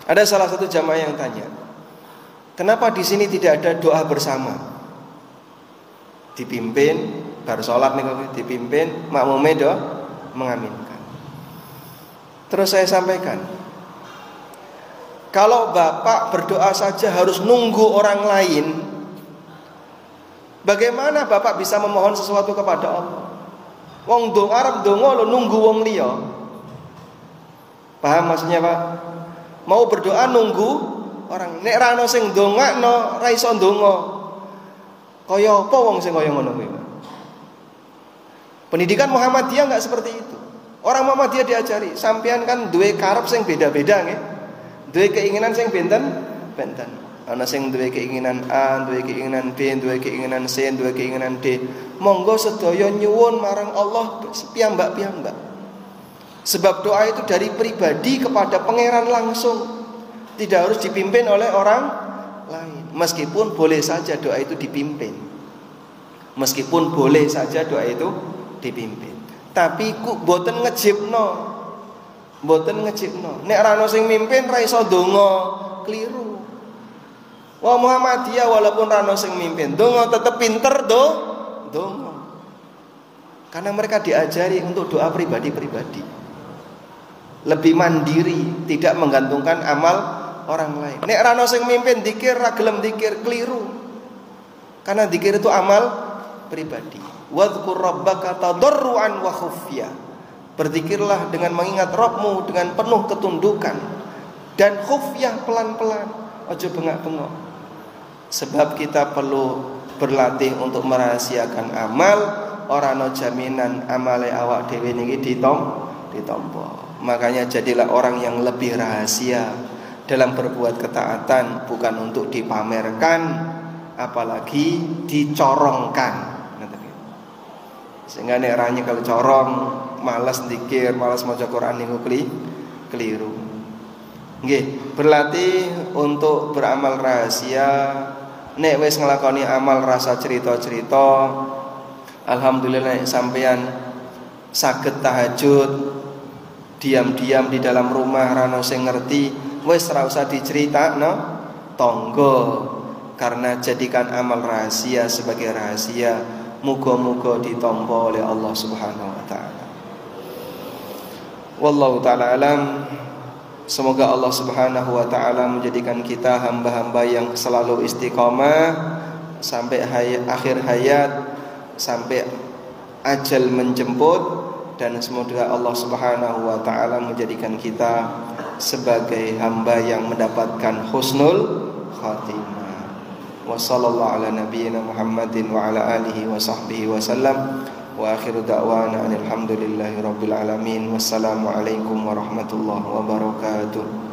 Ada salah satu jamaah yang tanya, kenapa di sini tidak ada doa bersama? Dipimpin bar salat niku dipimpin, makmume do mengaminkan. Terus saya sampaikan, kalau Bapak berdoa saja harus nunggu orang lain, bagaimana Bapak bisa memohon sesuatu kepada Allah? Wong dong Arab dongo lo nunggu wong liya. Paham maksudnya, Pak? Mau berdoa nunggu orang. Nek ra ono sing ndongakno ra iso ndonga. Kaya apa wong sing kaya ngono kuwi, Pak? Pendidikan Muhammadiyah enggak seperti itu. Orang Muhammadiyah diajari, sampean kan duwe karep sing beda-beda nggih. Duwe keinginan sing benten-benten. Ana sing duwe keinginan A, duwe keinginan B, duwe keinginan C, duwe keinginan D. Monggo sedaya nyuwun marang Allah piyambak-piyambak. Sebab doa itu dari pribadi kepada pangeran langsung. Tidak harus dipimpin oleh orang lain. Meskipun boleh saja doa itu dipimpin. Meskipun boleh saja doa itu dipimpin. Tapi ku boten ngejibno. Boten ngejibno. Nek ra ono sing mimpin ra iso donga, keliru. Wah Muhammadiyah walaupun rano sing mimpin donga tetep pinter donga. Karena mereka diajari untuk doa pribadi-pribadi. Lebih mandiri, tidak menggantungkan amal orang lain. Nek rano sing mimpin dikir ra gelem dikir, keliru. Karena dikir itu amal pribadi. Wadhkur rabbaka tadarruan wa khufya. Berzikirlah dengan mengingat Rabbmu dengan penuh ketundukan dan khufyah, pelan-pelan. Ojo bengak-bengok. Sebab kita perlu berlatih untuk merahasiakan amal. Ora ana jaminan amale awak dhewe niki ditampa. Makanya jadilah orang yang lebih rahasia dalam berbuat ketaatan, bukan untuk dipamerkan, apalagi dicorongkan. Sehingga nek ranya kalau corong, malas zikir, malas maca Quran niku keliru. Nggih, berlatih untuk beramal rahasia. Nek wis nglakoni amal rasa cerita-cerita, alhamdulillah nek sampeyan saged tahajud diam-diam di dalam rumah rano sing ngerti, wis ora usah diceritakno tangga. Karena jadikan amal rahasia sebagai rahasia, muga-muga ditampa oleh Allah Subhanahu wa taala. Wallahu taala alam. Semoga Allah Subhanahu wa taala menjadikan kita hamba-hamba yang selalu istiqamah sampai akhir hayat, sampai ajal menjemput, dan semoga Allah Subhanahu wa taala menjadikan kita sebagai hamba yang mendapatkan husnul khatimah. Wa sallallahu ala nabiyyina Muhammadin wa ala alihi wa sahbihi wa sallam. Wa akhiru da'wana alhamdulillahi rabbil alamin. Wassalamu alaikum warahmatullahi wabarakatuh.